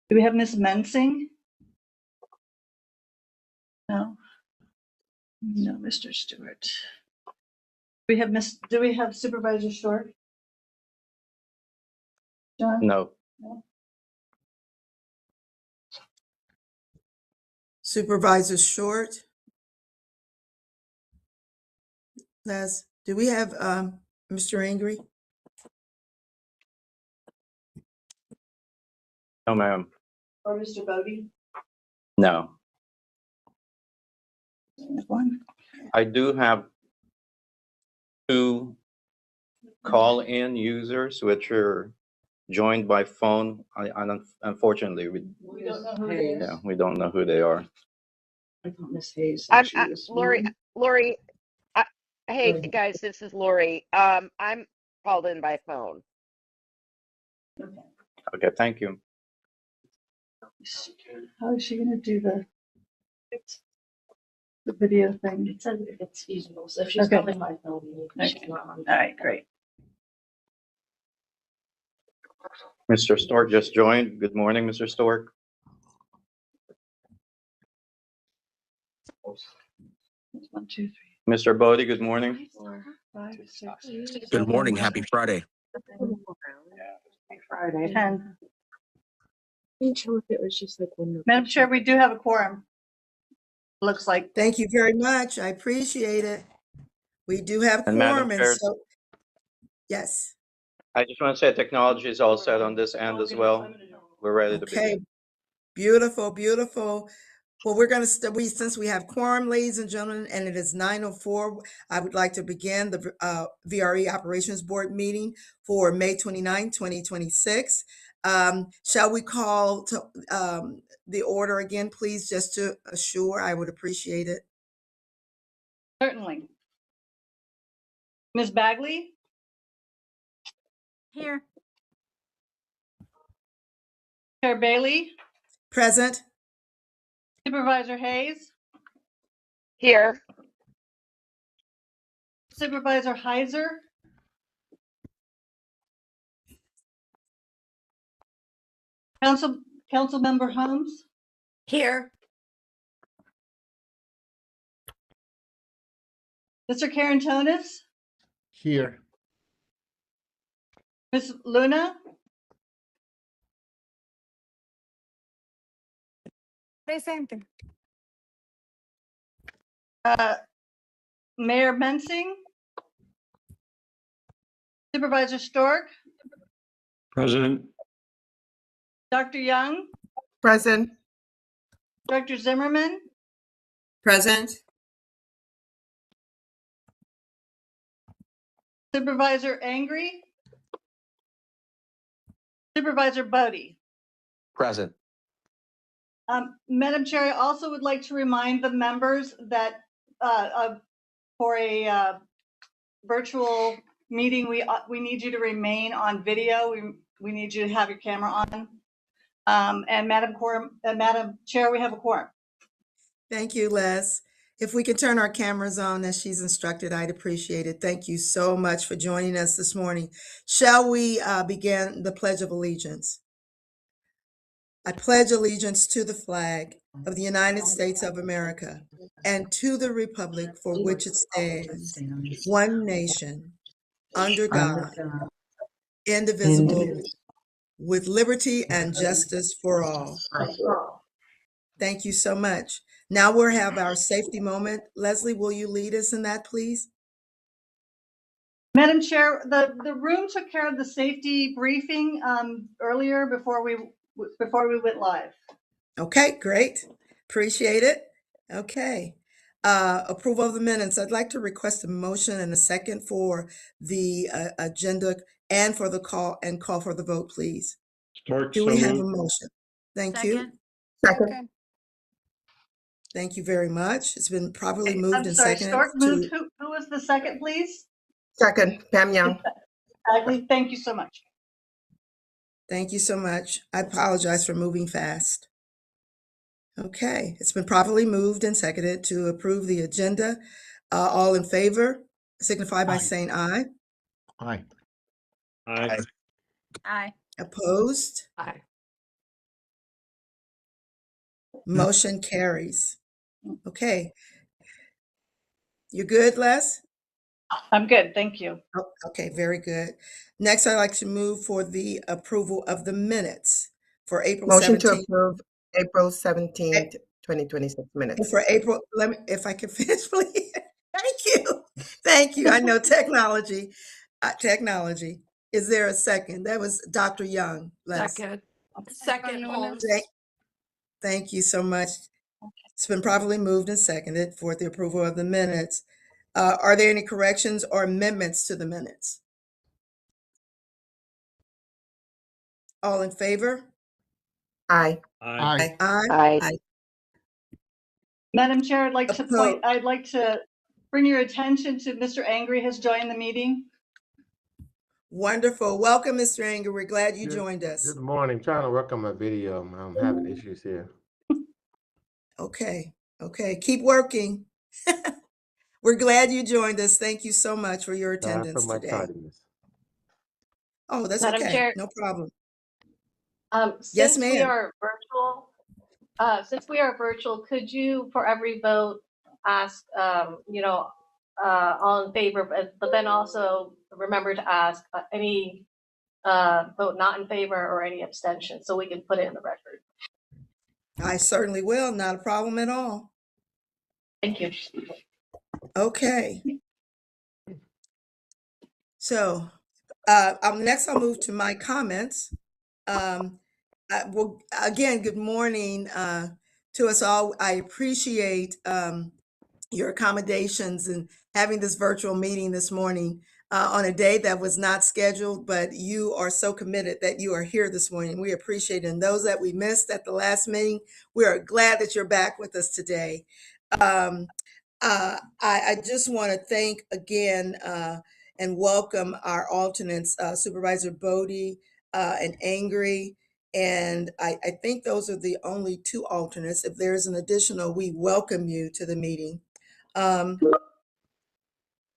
Do we have Ms. Mensing? No. No, Mr. Stewart. Do we have Supervisor Short? John? No. Supervisor Short. Les, do we have Mr. Angry? No, ma'am. Or Mr. Bodie? No. One. I do have 2 call-in users, which are joined by phone. Unfortunately, We don't know who it is. yeah, we don't know who they are. I thought Ms. Hayes. Lori, hey guys, this is Lori. I'm called in by phone. Okay. Okay, thank you. How is she gonna do the video thing? It says if it's feasible, so if she's Okay. calling my phone, Okay. she's not on. All right, great. Mr. Stork just joined. Good morning, Mr. Stork. That's 1, 2, 3, Mr. Bodie, good morning. 4, 5, 6. Good morning. Happy Friday. Friday. 10. Didn't show if it was just like one. Madam Chair, we do have a quorum. Looks like. Thank you very much. I appreciate it. We do have And Madam quorum, and Chair- so, yes. I just want to say technology is all set on this end as well. We're ready to Okay, begin. beautiful, beautiful. Well, we're going to, since we have quorum, ladies and gentlemen, and it is 9:04, I would like to begin the VRE Operations Board meeting for May 29, 2026. Shall we call to the order again, please, just to assure? I would appreciate it. Certainly. Ms. Bagley? Here. Chair Bailey? Present. Supervisor Hayes? Here, Supervisor Heiser? Councilmember Holmes? Here. Mr. Karantonis? Here. Ms. Luna? Presente. Mayor Mensing? Supervisor Stork? President. Dr. Young? Present. Dr. Zimmerman? Present. Supervisor Angry? Supervisor Bodie? Present. Madam Chair, I also would like to remind the members that for a virtual meeting, we need you to remain on video. We need you to have your camera on. And Madam Chair, we have a quorum. Thank you, Les. If we could turn our cameras on as she's instructed, I'd appreciate it. Thank you so much for joining us this morning. Shall we begin the Pledge of Allegiance? I pledge allegiance to the flag of the United States of America and to the republic for which it stands, one nation, under God, indivisible, with liberty and justice for all. Thank you so much. Now we'll have our safety moment. Leslie, will you lead us in that, please? Madam Chair, the room took care of the safety briefing earlier before we went live. Okay, great. Appreciate it. Okay. Approval of the minutes. I'd like to request a motion and a second for the agenda and for the call for the vote, please. Do we have a motion? Thank you. Second. Thank you very much. It's been properly moved I'm and sorry, seconded. Stork moved. Who was the second, please? Second, Pam Young. Bagley, thank you so much. Thank you so much. I apologize for moving fast. Okay, it's been properly moved and seconded to approve the agenda. All in favor, signify by saying aye. Aye. Aye. Opposed? Aye. Motion carries. Okay. You good, Les? I'm good, thank you. Oh, okay, very good. Next, I'd like to move for the approval of the minutes for April Motion to 17th. approve April 17th, 2026 minutes. For April, let me, if I can finish, please. Thank you. Thank you. I know technology. Technology. Is there a second? That was Dr. Young. Les. Second, Holmes. Thank you so much. It's been properly moved and seconded for the approval of the minutes. Are there any corrections or amendments to the minutes? All in favor? Aye. Aye. Aye. Aye. Madam Chair, I'd like to Opposed. I'd like to bring your attention to Mr. Angry has joined the meeting. Wonderful. Welcome, Mr. Anger. We're glad you joined us. Good morning. Trying to work on my video. I'm having issues here. Okay. Okay. Keep working. We're glad you joined us. Thank you so much for your Sorry attendance for my today. tardiness. Oh, that's Madam okay. Chair. No problem. Yes, Since we ma'am. are virtual, could you, for every vote, ask, all in favor, but then also remember to ask any vote not in favor or any abstention, so we can put it in the record. I certainly will. Not a problem at all. Thank you. Okay. So next I'll move to my comments. Well, again, good morning to us all. I appreciate your accommodations and having this virtual meeting this morning on a day that was not scheduled, but you are so committed that you are here this morning. We appreciate it. And those that we missed at the last meeting, we are glad that you're back with us today. I just want to thank again and welcome our alternates, Supervisor Bodie and Angry. And I think those are the only two alternates. If there's an additional, we welcome you to the meeting.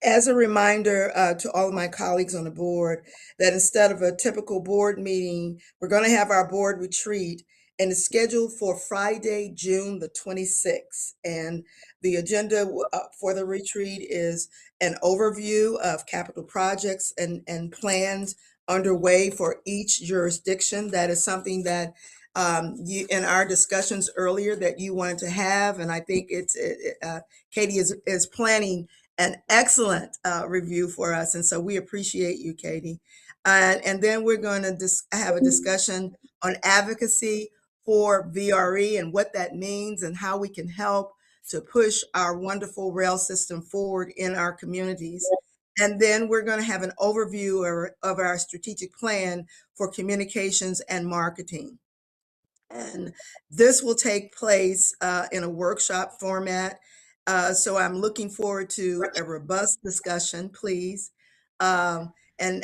As a reminder to all of my colleagues on the board, that instead of a typical board meeting, we're going to have our board retreat, and it's scheduled for Friday, June the 26th. And the agenda for the retreat is an overview of capital projects and plans underway for each jurisdiction. That is something that you, in our discussions earlier, that you wanted to have, and I think Katie is planning an excellent review for us. And so we appreciate you, Katie. And then we're going to have a discussion on advocacy for VRE and what that means and how we can help to push our wonderful rail system forward in our communities. And then we're going to have an overview of our strategic plan for communications and marketing. And this will take place in a workshop format. So I'm looking forward to a robust discussion, please, and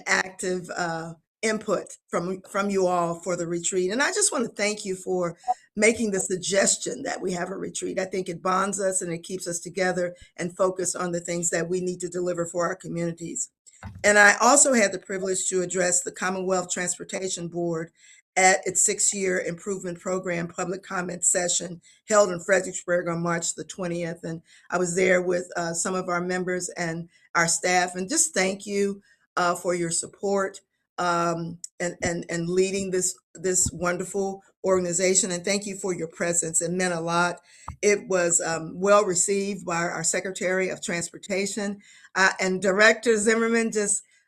active input from you all for the retreat. And I just want to thank you for making the suggestion that we have a retreat. I think it bonds us and it keeps us together and focused on the things that we need to deliver for our communities. And I also had the privilege to address the Commonwealth Transportation Board at its 6-year improvement program public comment session held in Fredericksburg on March the 20th. And I was there with some of our members and our staff. And just thank you for your support and leading this wonderful organization. And thank you for your presence. It meant a lot. It was well received by our Secretary of Transportation and Director Zimmerman.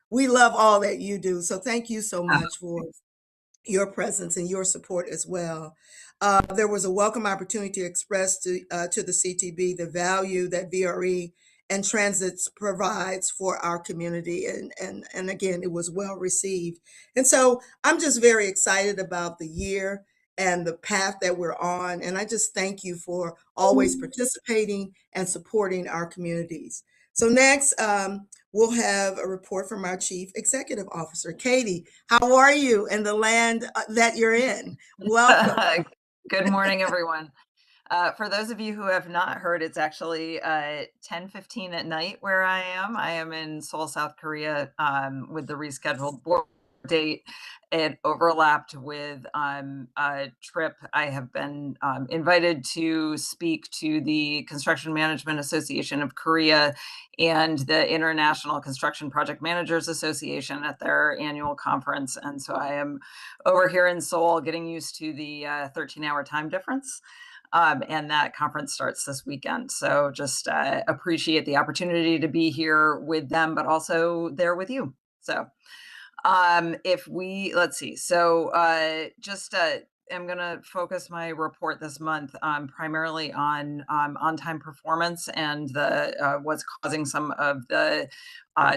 We love all that you do. So thank you so much for your presence and your support as well. There was a welcome opportunity to express to the CTB the value that VRE and transit provides for our community. And again, it was well received. And so I'm just very excited about the year and the path that we're on. And I just thank you for always participating and supporting our communities. So next, we'll have a report from our Chief Executive Officer. Katie, how are you in the land that you're in? Welcome. Good morning, everyone. For those of you who have not heard, it's actually 10:15 at night where I am. I am in Seoul, South Korea with the Rescheduled board date. It overlapped with a trip. I have been invited to speak to the Construction Management Association of Korea and the International Construction Project Managers Association at their annual conference. And so I am over here in Seoul getting used to the 13-hour time difference. And that conference starts this weekend. So just appreciate the opportunity to be here with them, but also there with you. So let's see. So I'm going to focus my report this month primarily on on-time performance and what's causing some of the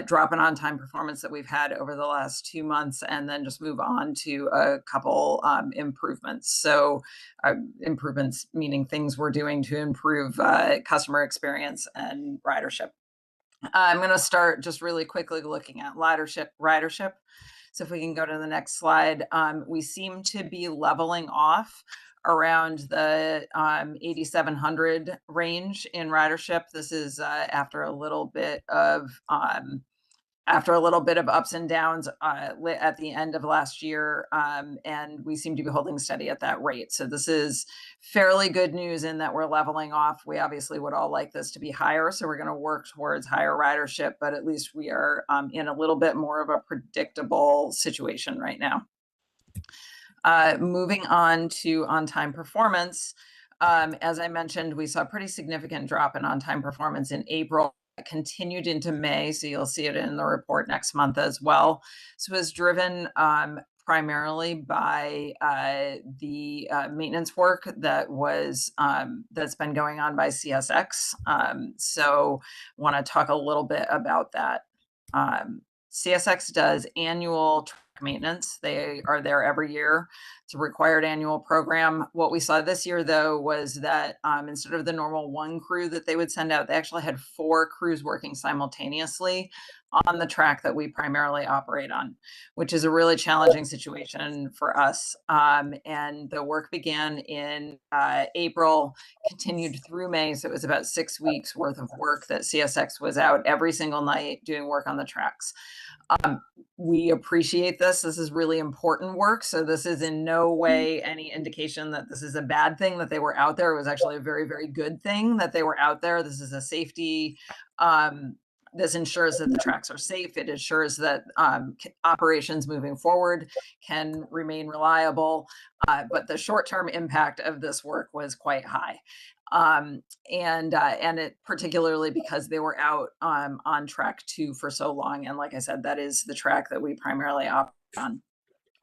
drop in on-time performance that we've had over the last 2 months, and then just move on to a couple improvements. So improvements meaning things we're doing to improve customer experience and ridership. I'm going to start just really quickly looking at ridership. So if we can go to the next slide, we seem to be leveling off around the 8,700 range in ridership. This is after a little bit of ups and downs at the end of last year, and we seem to be holding steady at that rate. So this is fairly good news in that we're leveling off. We obviously would all like this to be higher, so we're going to work towards higher ridership, but at least we are in a little bit more of a predictable situation right now. Moving on to on-time performance. As I mentioned, we saw a pretty significant drop in on-time performance in April. Continued into May, so you'll see it in the report next month as well. So it was driven primarily by the maintenance work that's been going on by CSX. So want to talk a little bit about that. CSX does annual track maintenance. They are there every year. It's a required annual program. What we saw this year, though, was that instead of the normal 1 crew that they would send out, they actually had 4 crews working simultaneously on the track that we primarily operate on, which is a really challenging situation for us. And the work began in April, continued through May. So it was about 6 weeks worth of work that CSX was out every single night doing work on the tracks. We appreciate this. This is really important work. So this is in no way any indication that this is a bad thing that they were out there. It was actually a very, very good thing that they were out there. This is a safety. This ensures that the tracks are safe. It ensures that operations moving forward can remain reliable. But the short-term impact of this work was quite high. And it particularly because they were out on track 2 for so long. And like I said, that is the track that we primarily operate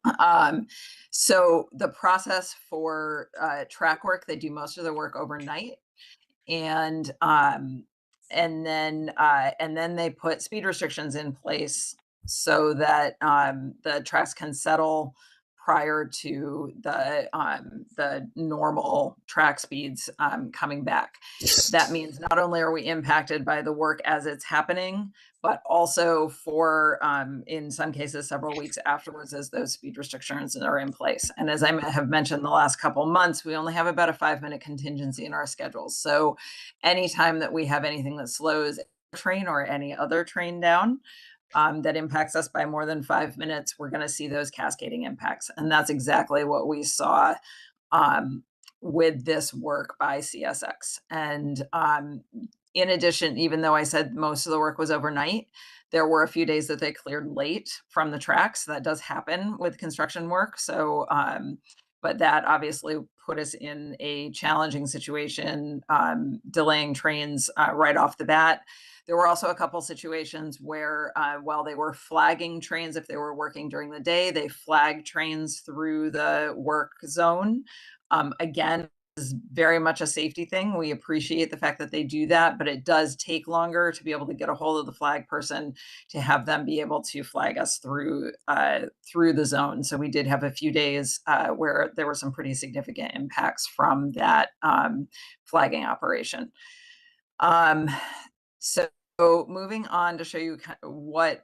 on. So the process for track work, they do most of the work overnight. And then they put speed restrictions in place so that the tracks can settle prior to the normal track speeds coming back. That means not only are we impacted by the work as it's happening, but also for, in some cases, several weeks afterwards as those speed restrictions are in place. And as I have mentioned the last couple months, we only have about a 5-minute contingency in our schedules. So anytime that we have anything that slows a train or any other train down, that impacts us by more than 5 minutes, we're going to see those cascading impacts. And that's exactly what we saw with this work by CSX. And in addition, even though I said most of the work was overnight, there were a few days that they cleared late from the tracks. That does happen with construction work. So, but that obviously put us in a challenging situation, delaying trains right off the bat. There were also a couple situations where while they were flagging trains, if they were working during the day, they flagged trains through the work zone. Again, is very much a safety thing. We appreciate the fact that they do that, but it does take longer to be able to get a hold of the flag person to have them be able to flag us through the zone. So we did have a few days where there were some pretty significant impacts from that flagging operation. So So moving on to show you what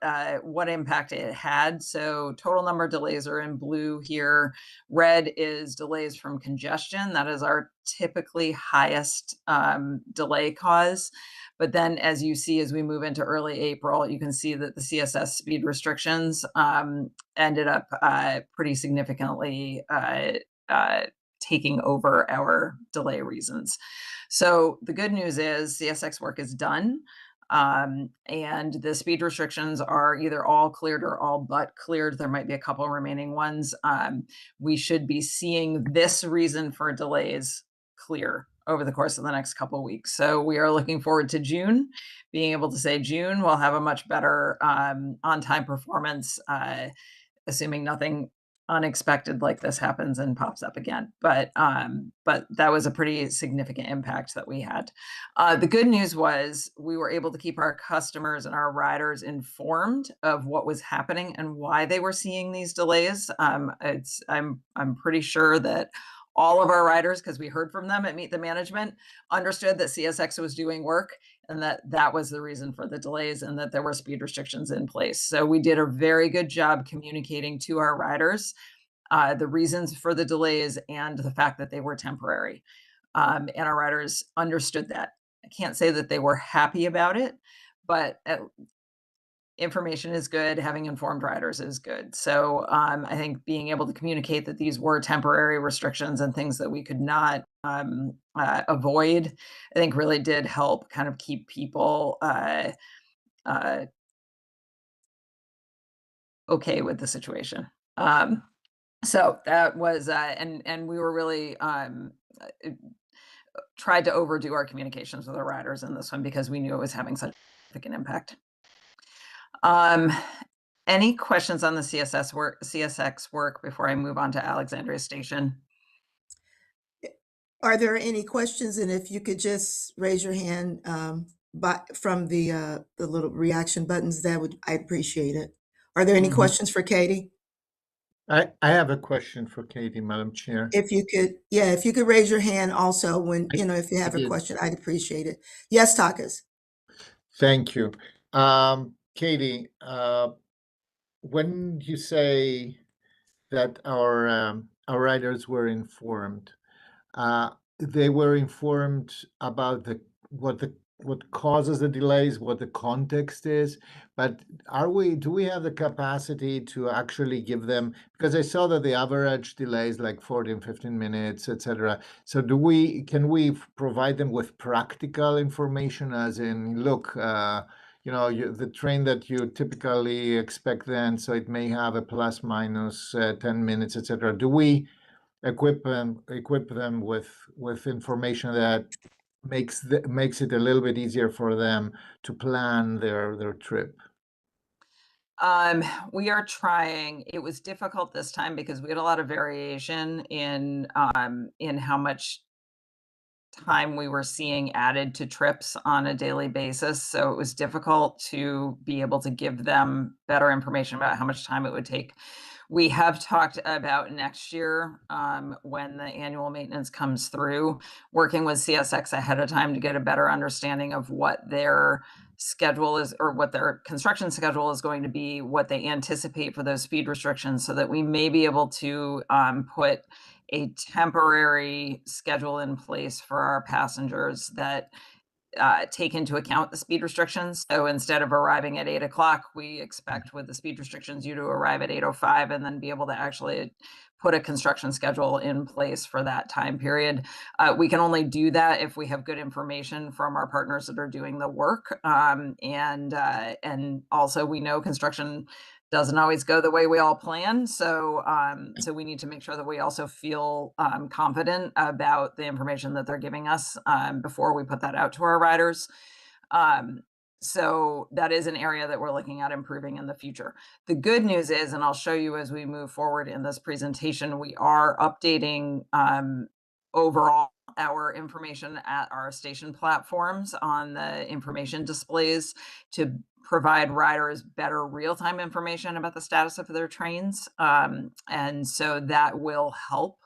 impact it had. So total number of delays are in blue here. Red is delays from congestion. That is our typically highest delay cause. But then as you see, as we move into early April, you can see that the CSS speed restrictions ended up pretty significantly taking over our delay reasons. So the good news is CSX work is done. And the speed restrictions are either all cleared or all but cleared. There might be a couple remaining ones. We should be seeing this reason for delays clear over the course of the next couple of weeks. So we are looking forward to June, being able to say June will have a much better on-time performance, assuming nothing unexpected like this happens and pops up again. But that was a pretty significant impact that we had. The good news was we were able to keep our customers and our riders informed of what was happening and why they were seeing these delays. I'm pretty sure that all of our riders, because we heard from them at Meet the Management, understood that CSX was doing work and that was the reason for the delays and that there were speed restrictions in place. So we did a very good job communicating to our riders the reasons for the delays and the fact that they were temporary. And our riders understood that. I can't say that they were happy about it, but information is good. Having informed riders is good. So I think being able to communicate that these were temporary restrictions and things that we could not avoid, I think really did help kind of keep people okay with the situation. So that was, and we were really tried to overdo our communications with our riders in this one because we knew it was having such a significant impact. Any questions on the CSX work before I move on to Alexandria Station? Are there any questions? And if you could just raise your hand from the little reaction buttons, I'd appreciate it. Are there any questions for Katie? I have a question for Katie, Madam Chair. If you could raise your hand also when, if you have a question, I'd appreciate it. Yes, Takas. Thank you. Katie, when you say that our riders were informed, they were informed about what causes the delays, what the context is, but do we have the capacity to actually give them, because I saw that the average delay is like 14, 15 minutes, etc. So can we provide them with practical information as in, look, the train that you typically expect then, so it may have a plus minus 10 minutes, etc. Do we equip them with information that makes it a little bit easier for them to plan their trip? We are trying. It was difficult this time because we had a lot of variation in how much time we were seeing added to trips on a daily basis. So it was difficult to be able to give them better information about how much time it would take. We have talked about next year, when the annual maintenance comes through, working with CSX ahead of time to get a better understanding of what their schedule is or what their construction schedule is going to be, what they anticipate for those speed restrictions, so that we may be able to put a temporary schedule in place for our passengers that take into account the speed restrictions. So instead of arriving at 8 o'clock, we expect with the speed restrictions you to arrive at 8:05 and then be able to actually put a construction schedule in place for that time period. We can only do that if we have good information from our partners that are doing the work. And also we know construction doesn't always go the way we all plan. So we need to make sure that we also feel confident about the information that they're giving us before we put that out to our riders. So that is an area that we're looking at improving in the future. The good news is, and I'll show you as we move forward in this presentation, we are updating overall our information at our station platforms on the information displays to provide riders better real-time information about the status of their trains. And so that will help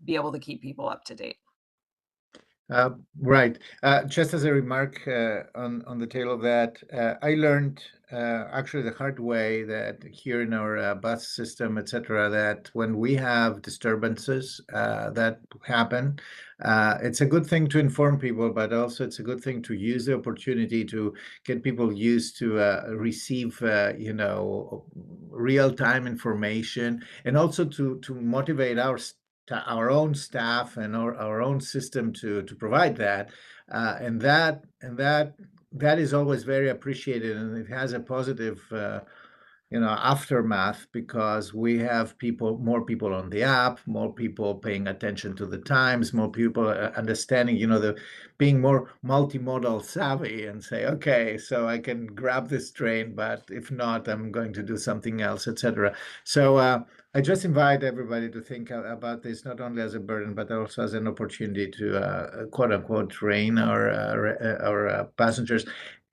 be able to keep people up to date. Right. Just as a remark on the tail of that, I learned actually the hard way that here in our bus system, etc., that when we have disturbances that happen, it's a good thing to inform people, but also it's a good thing to use the opportunity to get people used to receive, real-time information, and also to motivate our own staff and our own system to provide that, and that is always very appreciated, and it has a positive aftermath, because we have more people on the app, more people paying attention to the times, more people understanding, the being more multimodal savvy, and say, okay, so I can grab this train, but if not, I'm going to do something else, etc. So I just invite everybody to think about this not only as a burden, but also as an opportunity to quote unquote train our passengers,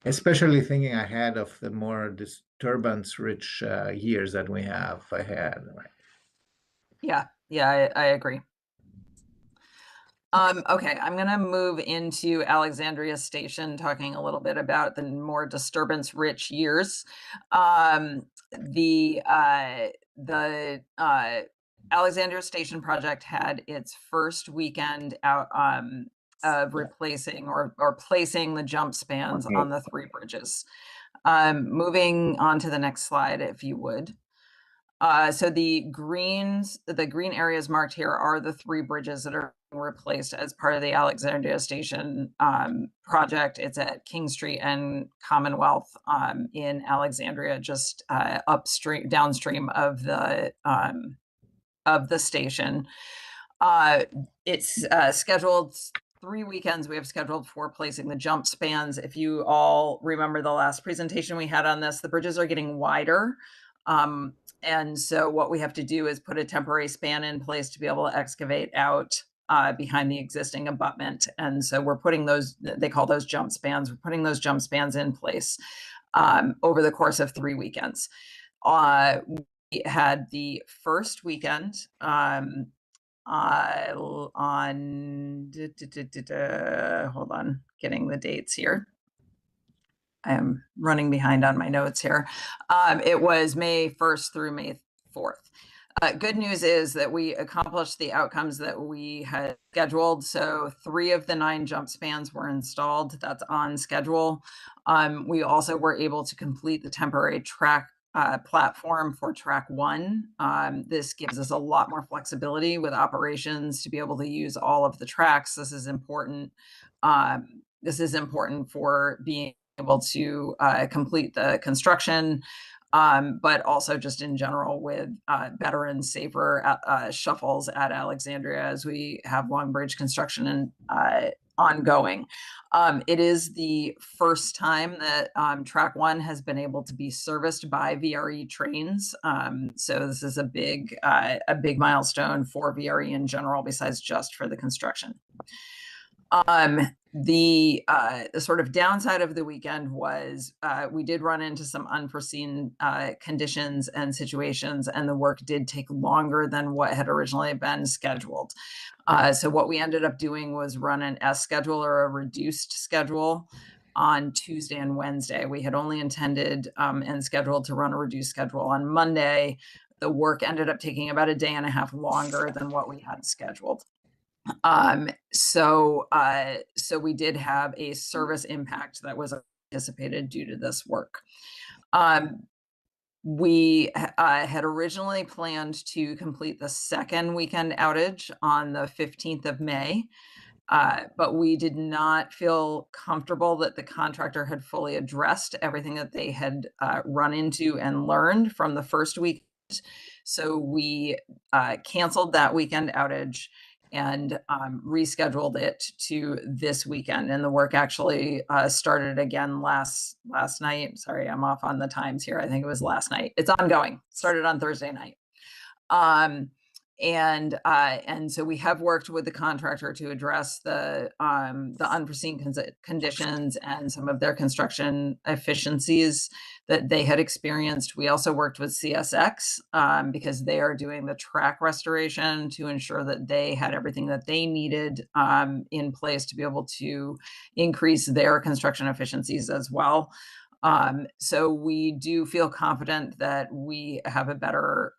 especially thinking ahead of the more disturbance-rich years that we have ahead. Right? Yeah, I agree. Okay, I'm gonna move into Alexandria Station, talking a little bit about the more disturbance-rich years. The Alexandria Station project had its first weekend out of replacing or placing the jump spans on the 3 bridges. Moving on to the next slide, if you would. So the green areas marked here are the 3 bridges that are replaced as part of the Alexandria Station project. It's at King Street and Commonwealth in Alexandria, just downstream of the station. It's scheduled 3 weekends we have scheduled for placing the jump spans. If you all remember the last presentation we had on this, the bridges are getting wider. And so what we have to do is put a temporary span in place to be able to excavate out behind the existing abutment. And so we're putting those, they call those jump spans, we're putting those jump spans in place over the course of 3 weekends. We had the first weekend on hold on, getting the dates here. I am running behind on my notes here. It was May 1st through May 4th. Good news is that we accomplished the outcomes that we had scheduled. So 3 of the 9 jump spans were installed. That's on schedule. We also were able to complete the temporary track platform for track 1. This gives us a lot more flexibility with operations to be able to use all of the tracks. This is important. This is important for being able to complete the construction, but also just in general with better and safer shuffles at Alexandria as we have Long Bridge construction and ongoing. It is the first time that track 1 has been able to be serviced by VRE trains. So this is a big milestone for VRE in general, besides just for the construction. The sort of downside of the weekend was we did run into some unforeseen conditions and situations, and the work did take longer than what had originally been scheduled. So what we ended up doing was run an S schedule, or a reduced schedule, on Tuesday and Wednesday. We had only intended and scheduled to run a reduced schedule on Monday. The work ended up taking about a day and a half longer than what we had scheduled. So we did have a service impact that was anticipated due to this work. We had originally planned to complete the second weekend outage on the 15th of May, but we did not feel comfortable that the contractor had fully addressed everything that they had run into and learned from the first week. So we canceled that weekend outage and rescheduled it to this weekend. And the work actually started again last night. Sorry, I'm off on the times here. I think it was last night. It's ongoing. Started on Thursday night. And so we have worked with the contractor to address the unforeseen conditions and some of their construction efficiencies that they had experienced. We also worked with CSX because they are doing the track restoration to ensure that they had everything that they needed in place to be able to increase their construction efficiencies as well. So we do feel confident that we have a better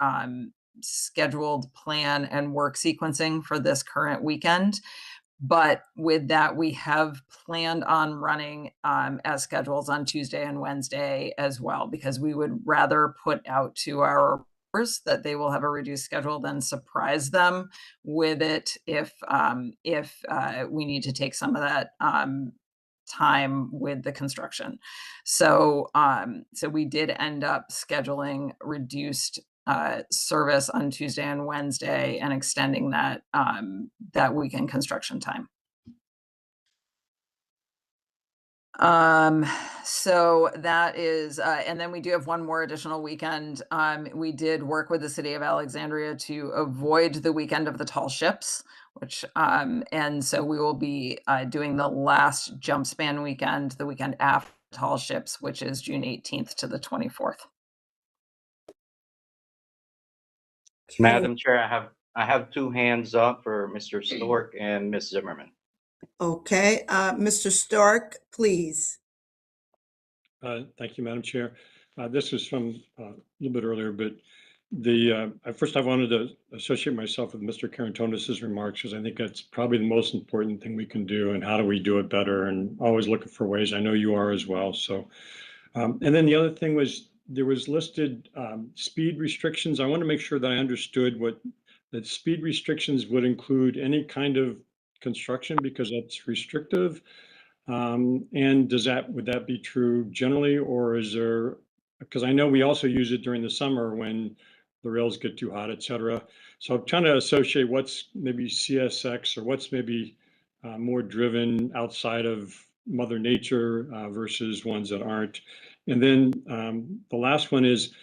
scheduled plan and work sequencing for this current weekend. But with that, we have planned on running as schedules on Tuesday and Wednesday as well, because we would rather put out to our members that they will have a reduced schedule than surprise them with it if we need to take some of that time with the construction. So we did end up scheduling reduced service on Tuesday and Wednesday and extending that weekend construction time. So that is, and then we do have one more additional weekend. We did work with the city of Alexandria to avoid the weekend of the tall ships, which, and so we will be doing the last jump span weekend, the weekend after tall ships, which is June 18th to the 24th. Madam Chair, I have two hands up for Mr. Stork and Ms. Zimmerman. Okay, Mr. Stark, please. Thank you, Madam Chair. This was from a little bit earlier, but first I wanted to associate myself with Mr. Karantonis' remarks, because I think that's probably the most important thing we can do, and how do we do it better, and always looking for ways. I know you are as well. So, and then the other thing was, there was listed speed restrictions. I want to make sure that I understood that speed restrictions would include any kind of construction, because that's restrictive. And would that be true generally, or is there, because I know we also use it during the summer when the rails get too hot, et cetera. So I'm trying to associate what's maybe CSX, or what's maybe more driven outside of Mother Nature versus ones that aren't. And then the last one is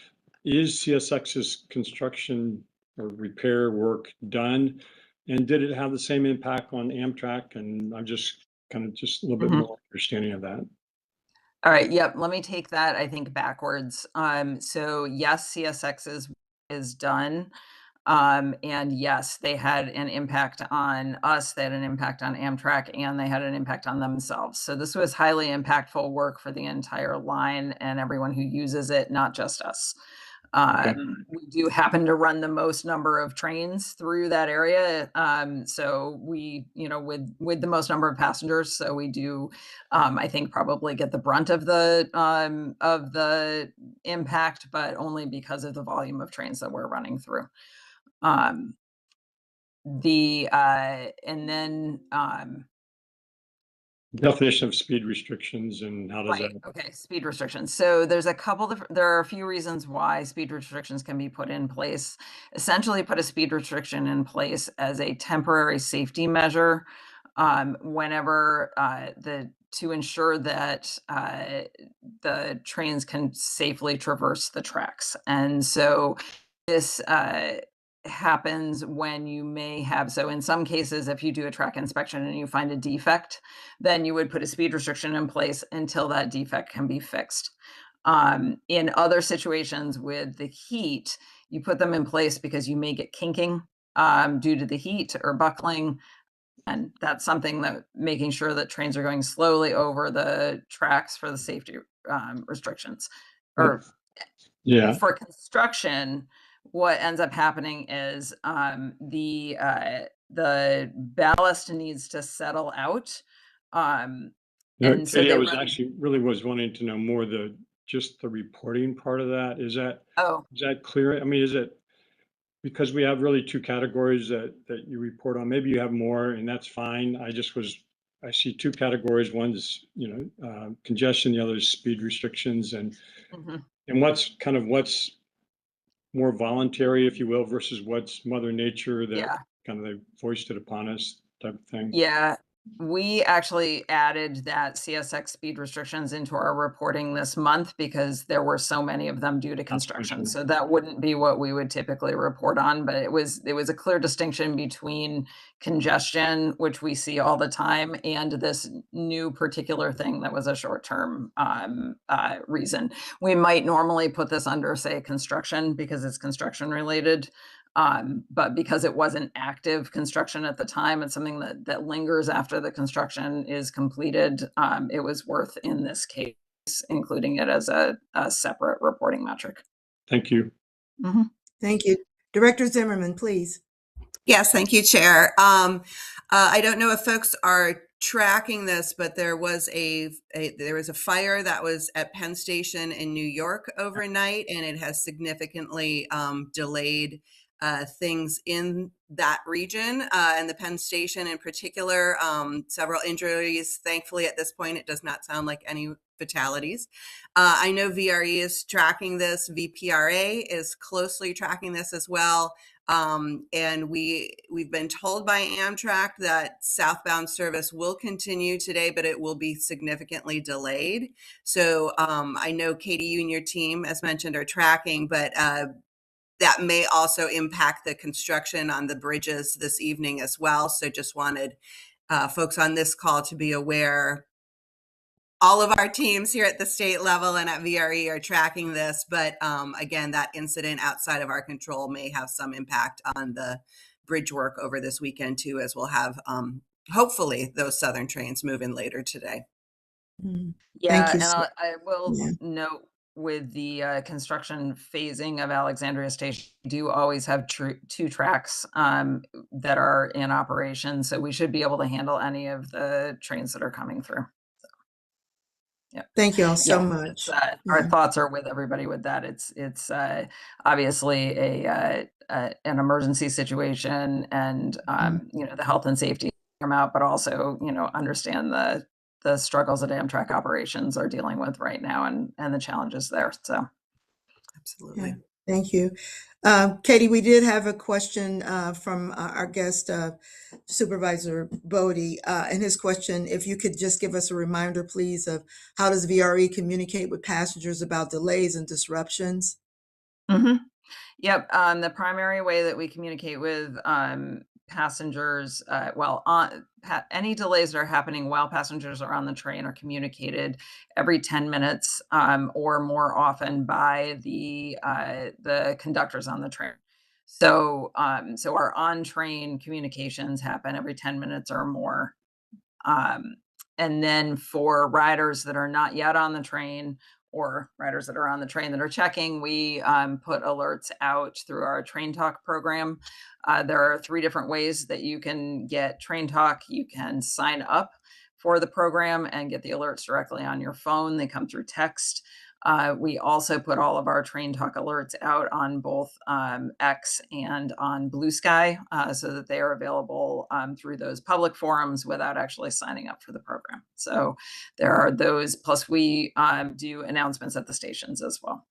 CSX's construction or repair work done? And did it have the same impact on Amtrak? And I'm just a little bit more understanding of that. All right. Yep. Let me take that, I think, backwards. So yes, CSX is done. And yes, they had an impact on us, they had an impact on Amtrak, and they had an impact on themselves. So this was highly impactful work for the entire line and everyone who uses it, not just us. We do happen to run the most number of trains through that area. So we, with the most number of passengers, so we do, I think, probably get the brunt of the impact, but only because of the volume of trains that we're running through. And then definition of speed restrictions and how does right, that? okay, speed restrictions. So there are a few reasons why speed restrictions can be put in place. Essentially, put a speed restriction in place as a temporary safety measure whenever to ensure that the trains can safely traverse the tracks. And so this happens when you may have, so in some cases, if you do a track inspection and you find a defect, then you would put a speed restriction in place until that defect can be fixed. In other situations with the heat, you put them in place because you may get kinking due to the heat or buckling. And that's something that making sure that trains are going slowly over the tracks for the safety restrictions. Or yeah, for construction, what ends up happening is the ballast needs to settle out. And so Katie, I was actually really wanting to know more just the reporting part of that. Is that clear? I mean, is it because we have really two categories that you report on? Maybe you have more, and that's fine. I see two categories. One's congestion, the other is speed restrictions, and what's more voluntary, if you will, versus what's Mother Nature that kind of they foisted upon us type of thing. Yeah. We actually added that CSX speed restrictions into our reporting this month because there were so many of them due to construction. So that wouldn't be what we would typically report on, but it was a clear distinction between congestion, which we see all the time, and this new particular thing that was a short-term reason. We might normally put this under, say, construction because it's construction related. But because it wasn't active construction at the time, it's something that lingers after the construction is completed. It was worth, in this case, including it as a separate reporting metric. Thank you. Thank you. Director Zimmerman, please. Yes, thank you, Chair. I don't know if folks are tracking this, but there was a fire that was at Penn Station in New York overnight, and it has significantly delayed things in that region and the Penn Station in particular. Several injuries. Thankfully, at this point, it does not sound like any fatalities. I know VRE is tracking this. VPRA is closely tracking this as well. And we've been told by Amtrak that southbound service will continue today, but it will be significantly delayed. So I know Katie, you and your team, as mentioned, are tracking, but that may also impact the construction on the bridges this evening as well. So just wanted folks on this call to be aware. All of our teams here at the state level and at VRE are tracking this, but again, that incident outside of our control may have some impact on the bridge work over this weekend too, as we'll have hopefully those Southern trains move in later today. Yeah, Thank you. and I will note with the construction phasing of Alexandria Station, we do always have two tracks that are in operation, so we should be able to handle any of the trains that are coming through. Yeah. Thank you all so much. Our thoughts are with everybody with that. It's obviously an emergency situation, and you know, the health and safety come out, but also, you know, understand the struggles that Amtrak operations are dealing with right now and the challenges there. So absolutely. Yeah. Thank you. Katie, we did have a question from our guest, Supervisor Bodie, and his question, if you could just give us a reminder, please, of how does VRE communicate with passengers about delays and disruptions? Yep. The primary way that we communicate with passengers, any delays that are happening while passengers are on the train are communicated every 10 minutes or more often by the conductors on the train. So our on-train communications happen every 10 minutes or more. And then for riders that are not yet on the train, or riders that are on the train that are checking, we put alerts out through our Train Talk program. There are 3 different ways that you can get Train Talk. You can sign up for the program and get the alerts directly on your phone. They come through text. We also put all of our Train Talk alerts out on both X and on Blue Sky so that they are available through those public forums without actually signing up for the program. So there are those, plus we do announcements at the stations as well.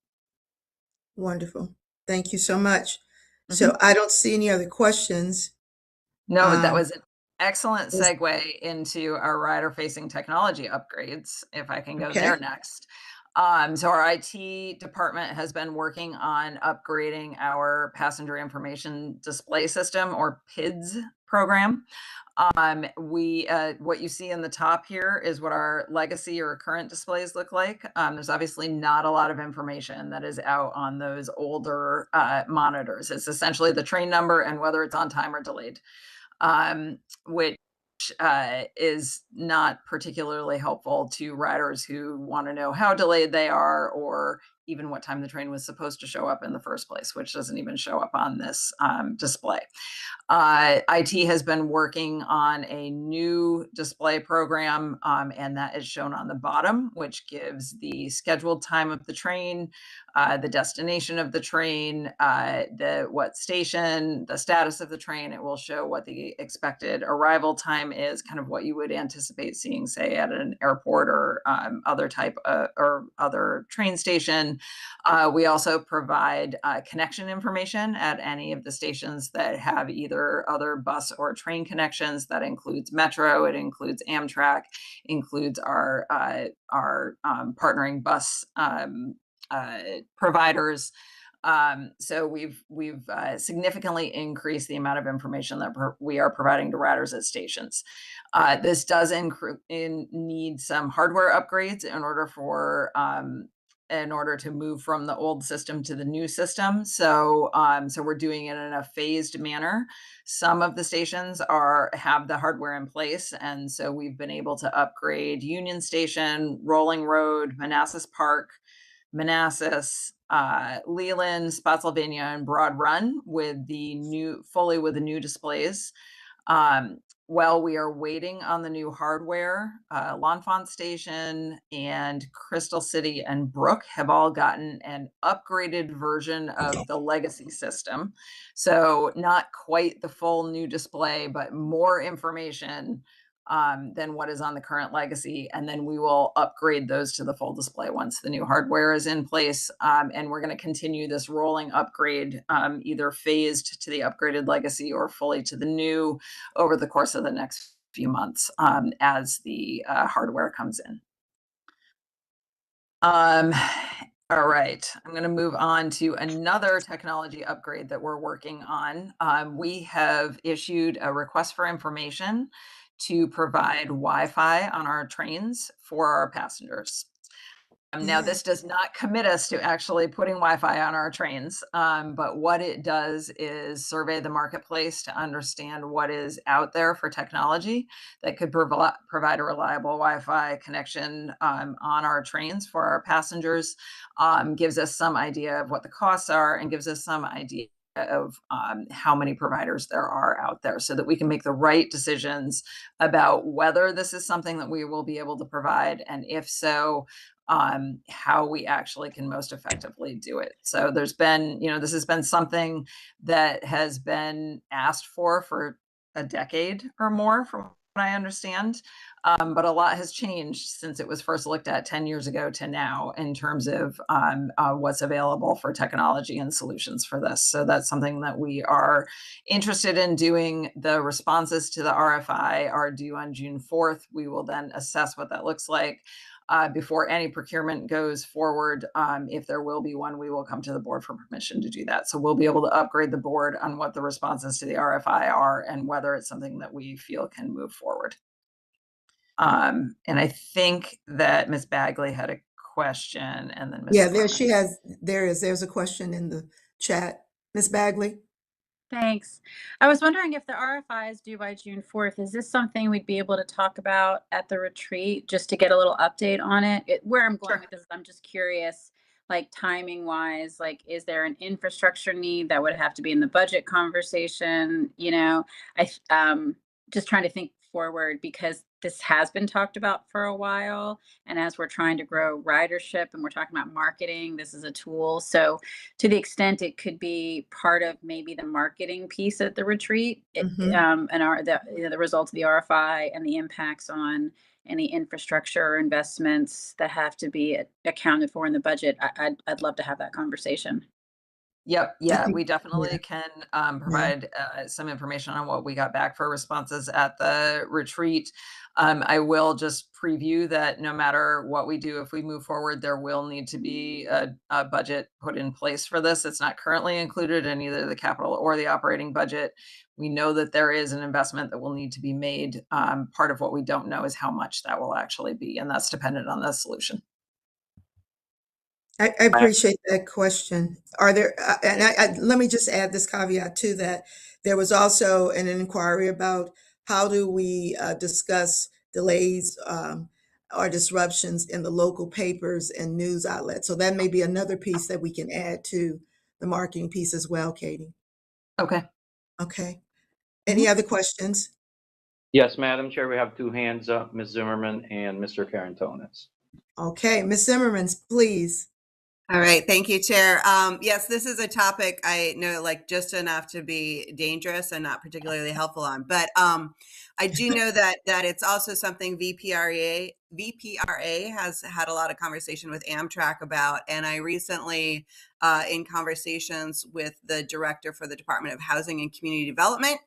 Wonderful. Thank you so much. So I don't see any other questions. No, that was an excellent segue into our rider-facing technology upgrades, if I can go there next. So our IT department has been working on upgrading our passenger information display system, or PIDS program. What you see in the top here is what our legacy or current displays look like. There's obviously not a lot of information that is out on those older monitors. It's essentially the train number and whether it's on time or delayed, which is not particularly helpful to riders who want to know how delayed they are, or even what time the train was supposed to show up in the first place, which doesn't even show up on this display. IT has been working on a new display program, and that is shown on the bottom, which gives the scheduled time of the train, the destination of the train, what station, the status of the train. It will show what the expected arrival time is, kind of what you would anticipate seeing, say, at an airport or other type or other train station. We also provide connection information at any of the stations that have either either other bus or train connections. That includes Metro, it includes Amtrak, includes our partnering bus providers. So we've significantly increased the amount of information that we are providing to riders at stations. This does need some hardware upgrades in order to move from the old system to the new system. So we're doing it in a phased manner. Some of the stations have the hardware in place, and so we've been able to upgrade Union Station, Rolling Road, Manassas Park, Manassas, Leland, Spotsylvania, and Broad Run with the new displays. While we are waiting on the new hardware, L'Enfant Station and Crystal City and Brook have all gotten an upgraded version of the legacy system. So not quite the full new display, but more information than what is on the current legacy. And then we will upgrade those to the full display once the new hardware is in place. And we're going to continue this rolling upgrade, either phased to the upgraded legacy or fully to the new over the course of the next few months as the hardware comes in. All right, I'm going to move on to another technology upgrade that we're working on. We have issued a request for information to provide Wi-Fi on our trains for our passengers. Now, this does not commit us to actually putting Wi-Fi on our trains, but what it does is survey the marketplace to understand what is out there for technology that could provide a reliable Wi-Fi connection on our trains for our passengers, gives us some idea of what the costs are, and gives us some idea of how many providers there are out there so that we can make the right decisions about whether this is something that we will be able to provide, and if so, how we actually can most effectively do it. So there's been, this has been something that has been asked for a decade or more, from what I understand. But a lot has changed since it was first looked at 10 years ago to now in terms of what's available for technology and solutions for this. So that's something that we are interested in doing. The responses to the RFI are due on June 4th. We will then assess what that looks like. Before any procurement goes forward. If there will be one, we will come to the board for permission to do that. So we'll be able to upgrade the board on what the responses to the RFI are and whether it's something that we feel can move forward. And I think that Ms. Bagley had a question, and then Ms. There's a question in the chat. Ms. Bagley? Thanks. I was wondering if the RFI is due by June 4th, is this something we'd be able to talk about at the retreat just to get a little update on it? Where I'm going with this, I'm just curious, like timing wise, like, is there an infrastructure need that would have to be in the budget conversation? Just trying to think forward, because this has been talked about for a while. And as we're trying to grow ridership and we're talking about marketing, this is a tool. So to the extent it could be part of maybe the marketing piece at the retreat, and the results of the RFI and the impacts on any infrastructure investments that have to be accounted for in the budget, I'd love to have that conversation. Yep. Yeah, we definitely can provide some information on what we got back for responses at the retreat. I will just preview that no matter what we do, if we move forward, there will need to be a budget put in place for this. It's not currently included in either the capital or the operating budget. We know that there is an investment that will need to be made. Part of what we don't know is how much that will actually be, and that's dependent on the solution. I appreciate that question. Are there, let me just add this caveat to that. There was also an inquiry about how do we discuss delays or disruptions in the local papers and news outlets. So that may be another piece that we can add to the marketing piece as well, Katie. Okay. Okay. Any other questions? Yes, Madam Chair, we have two hands up, Ms. Zimmerman and Mr. Carantonis. Okay, Ms. Zimmerman, please. All right. Thank you, Chair. Yes, this is a topic I know like just enough to be dangerous and not particularly helpful on, but I do know that it's also something VRE VPRA has had a lot of conversation with Amtrak about, and I recently, in conversations with the director for the Department of Housing and Community Development,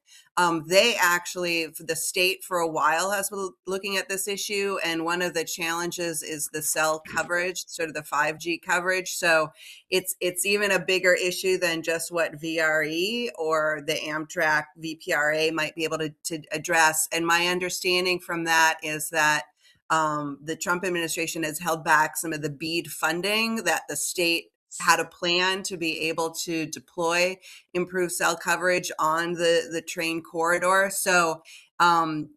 they actually, the state for a while has been looking at this issue, and one of the challenges is the cell coverage, sort of the 5G coverage. So it's even a bigger issue than just what VRE or the Amtrak VPRA might be able to address. And my understanding from that is that the Trump administration has held back some of the BEAD funding that the state had a plan to be able to deploy improved cell coverage on the train corridor. So I'm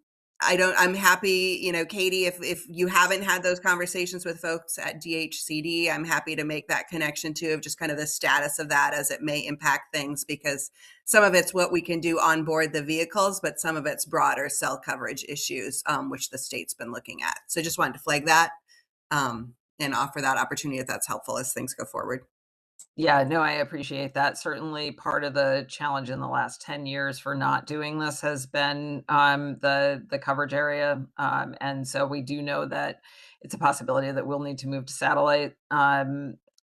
happy, you know, Katie, if you haven't had those conversations with folks at DHCD, I'm happy to make that connection too, of just kind of the status of that as it may impact things, because some of it's what we can do on board the vehicles, but some of it's broader cell coverage issues, which the state's been looking at. So just wanted to flag that and offer that opportunity if that's helpful as things go forward. Yeah, no, I appreciate that. Certainly part of the challenge in the last 10 years for not doing this has been the coverage area. And so we do know that it's a possibility that we'll need to move to satellite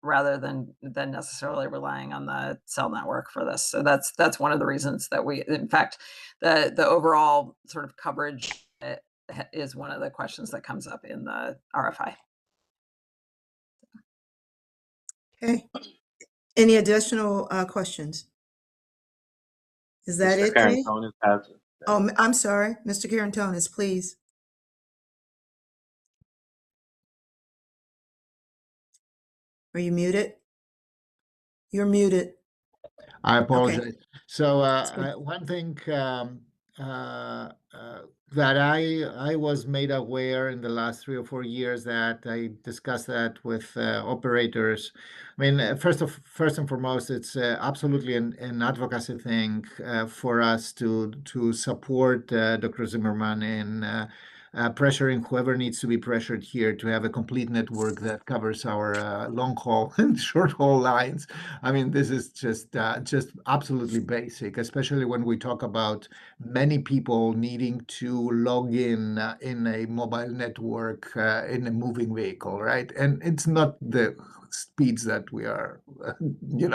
rather than necessarily relying on the cell network for this. So that's one of the reasons that we, in fact, the overall sort of coverage is one of the questions that comes up in the RFI. Okay. Any additional questions? Is that Mr. it, Kate? Carantonis has it. Oh, I'm sorry. Mr. Carantonis, please. Are you muted? You're muted. I apologize. So good. one thing that I was made aware in the last 3 or 4 years, that I discussed that with operators. I mean, first and foremost, it's absolutely an advocacy thing for us to support Dr. Zimmerman in pressuring whoever needs to be pressured here to have a complete network that covers our long haul and short haul lines. I mean, this is just absolutely basic, especially when we talk about many people needing to log in a mobile network in a moving vehicle, right? And it's not the speeds that we are,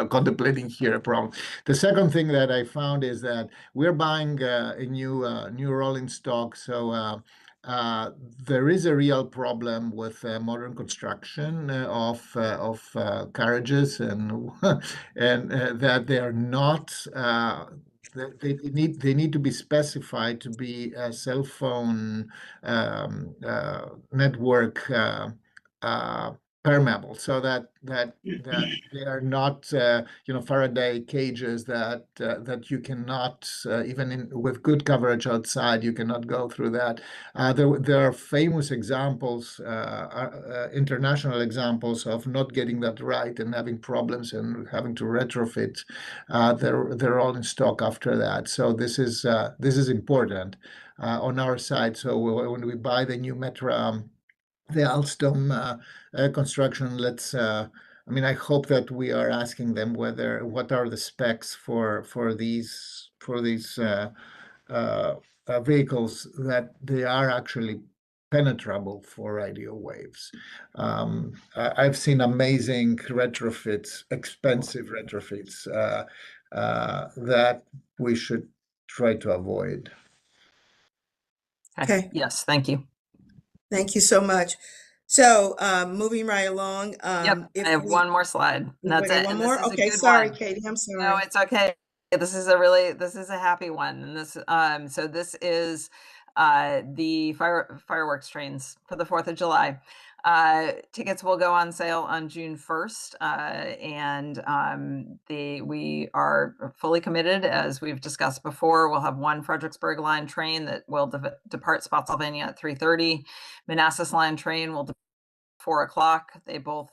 contemplating here a problem. The second thing that I found is that we're buying a new rolling stock, so. There is a real problem with modern construction of carriages, and and that they are not. They need to be specified to be a cell phone network permeable, so that they are not Faraday cages that you cannot even with good coverage outside, you cannot go through that. There are famous examples, international examples of not getting that right and having problems and having to retrofit their rolling stock after that. So this is important on our side. So when we buy the new Metra, the Alstom construction, let's. I mean, I hope that we are asking them what are the specs for these vehicles, that they are actually penetrable for radio waves. I've seen amazing retrofits, expensive retrofits that we should try to avoid. Okay. Yes, thank you. Thank you so much. So moving right along. Yep, I have one more slide. That's it. One And more? this is a Okay, good sorry, one. Katie, I'm No, sorry. it's okay. This is a happy one. And this so this is the fireworks trains for the 4th of July. Tickets will go on sale on June 1st. And we are fully committed, as we've discussed before. We'll have one Fredericksburg line train that will depart Spotsylvania at 3:30. Manassas line train will depart 4 o'clock. They both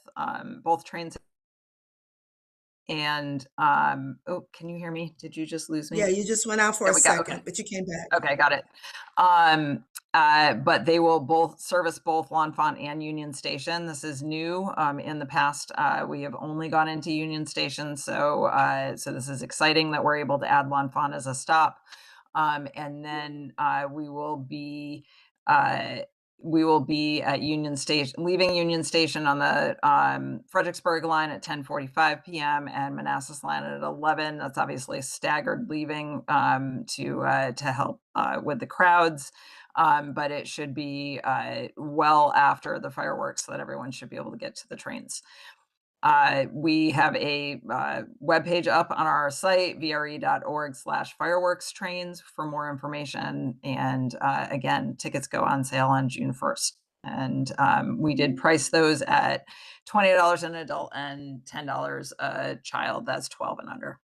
trains. And oh, can you hear me? Did you just lose me? Yeah, you just went out for There a we go. second, Okay. but you came back. Okay, got it. But they will both service both L'Enfant and Union Station. This is new. In the past, we have only gone into Union Station, so this is exciting that we're able to add L'Enfant as a stop. And then we will be we will be at Union Station, leaving Union Station on the Fredericksburg line at 10:45 p.m. and Manassas line at 11. That's obviously a staggered leaving to help with the crowds, but it should be well after the fireworks so that everyone should be able to get to the trains. We have a webpage up on our site, vre.org/fireworks trains for more information. And again, tickets go on sale on June 1st. And we did price those at $20 an adult and $10 a child. That's 12 and under.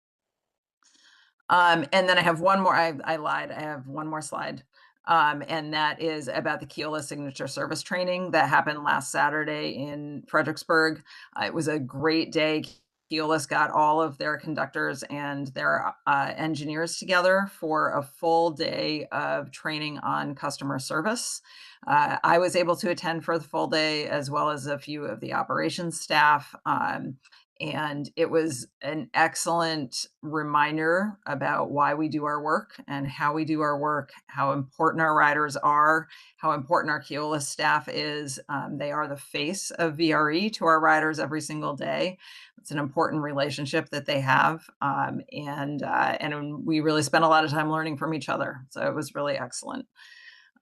And then I have one more, I lied, I have one more slide. And that is about the Keolis Signature Service Training that happened last Saturday in Fredericksburg. It was a great day. Keolis got all of their conductors and their engineers together for a full day of training on customer service. I was able to attend for the full day, as well as a few of the operations staff. And it was an excellent reminder about why we do our work and how we do our work, how important our riders are, how important our Keolis staff is. They are the face of VRE to our riders every single day. It's an important relationship that they have. And we really spent a lot of time learning from each other. So it was really excellent.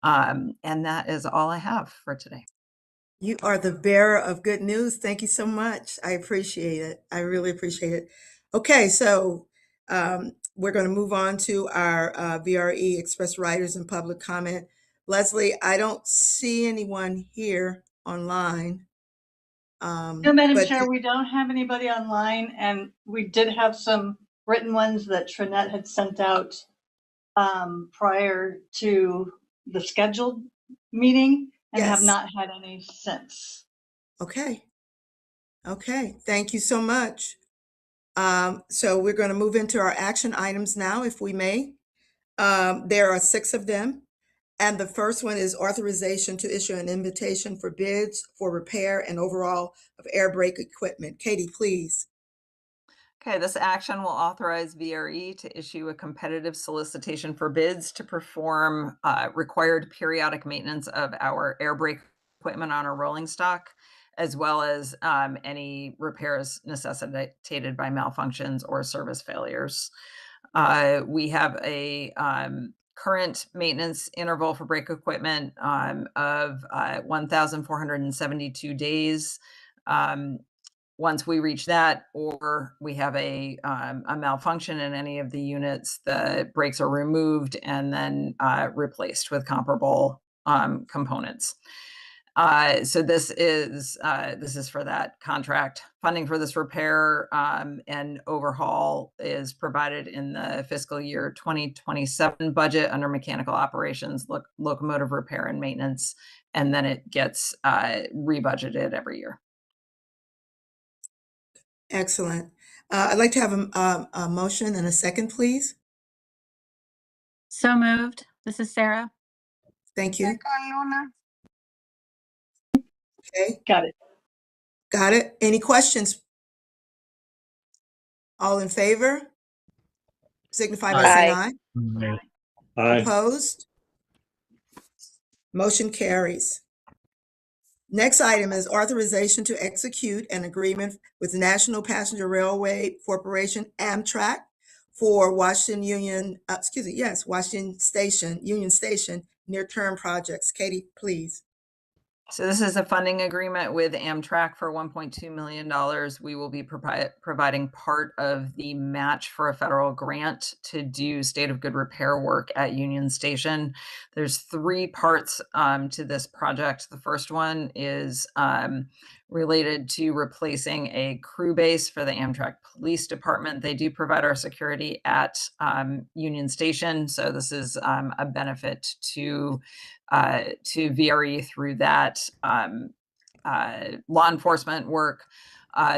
And that is all I have for today. You are the bearer of good news. Thank you so much. I appreciate it. I really appreciate it. Okay, so we're going to move on to our VRE Express Riders and Public Comment. Leslie, I don't see anyone here online. No, Madam but Chair, we don't have anybody online, and we did have some written ones that Trinette had sent out prior to the scheduled meeting, and have Yes. not had any since. Okay. Okay, thank you so much. So we're going to move into our action items now, if we may. There are 6 of them. And the first one is authorization to issue an invitation for bids for repair and overhaul of air brake equipment. Katie, please. Okay, this action will authorize VRE to issue a competitive solicitation for bids to perform required periodic maintenance of our air brake equipment on our rolling stock, as well as any repairs necessitated by malfunctions or service failures. We have a current maintenance interval for brake equipment of 1,472 days. Once we reach that, or we have a malfunction in any of the units, the brakes are removed and then replaced with comparable components. So this is for that contract. Funding for this repair and overhaul is provided in the fiscal year 2027 budget under mechanical operations, locomotive repair and maintenance, and then it gets rebudgeted every year. Excellent. I'd like to have a motion and a second, please. So moved. This is Sarah. Thank you. Okay, Got it. got it. Any questions? All in favor? Signify by saying aye. Aye. Opposed? Motion carries. Next item is authorization to execute an agreement with National Passenger Railway Corporation, Amtrak, for Washington Station, Union Station, near-term projects. Katie, please. So this is a funding agreement with Amtrak for $1.2 million. We will be providing part of the match for a federal grant to do state of good repair work at Union Station. There's 3 parts to this project. The first one is related to replacing a crew base for the Amtrak Police Department. They do provide our security at Union Station, so this is a benefit to VRE through that law enforcement work.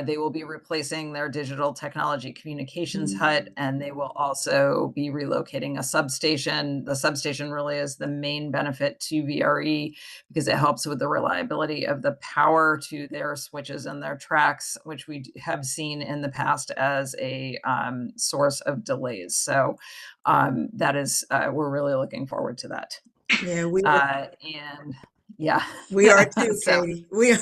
They will be replacing their digital technology communications hut, and they will also be relocating a substation. The substation really is the main benefit to VRE because it helps with the reliability of the power to their switches and their tracks, which we have seen in the past as a source of delays. So that is, we're really looking forward to that. Yeah, we and Yeah. We are too, So- Katie. We are,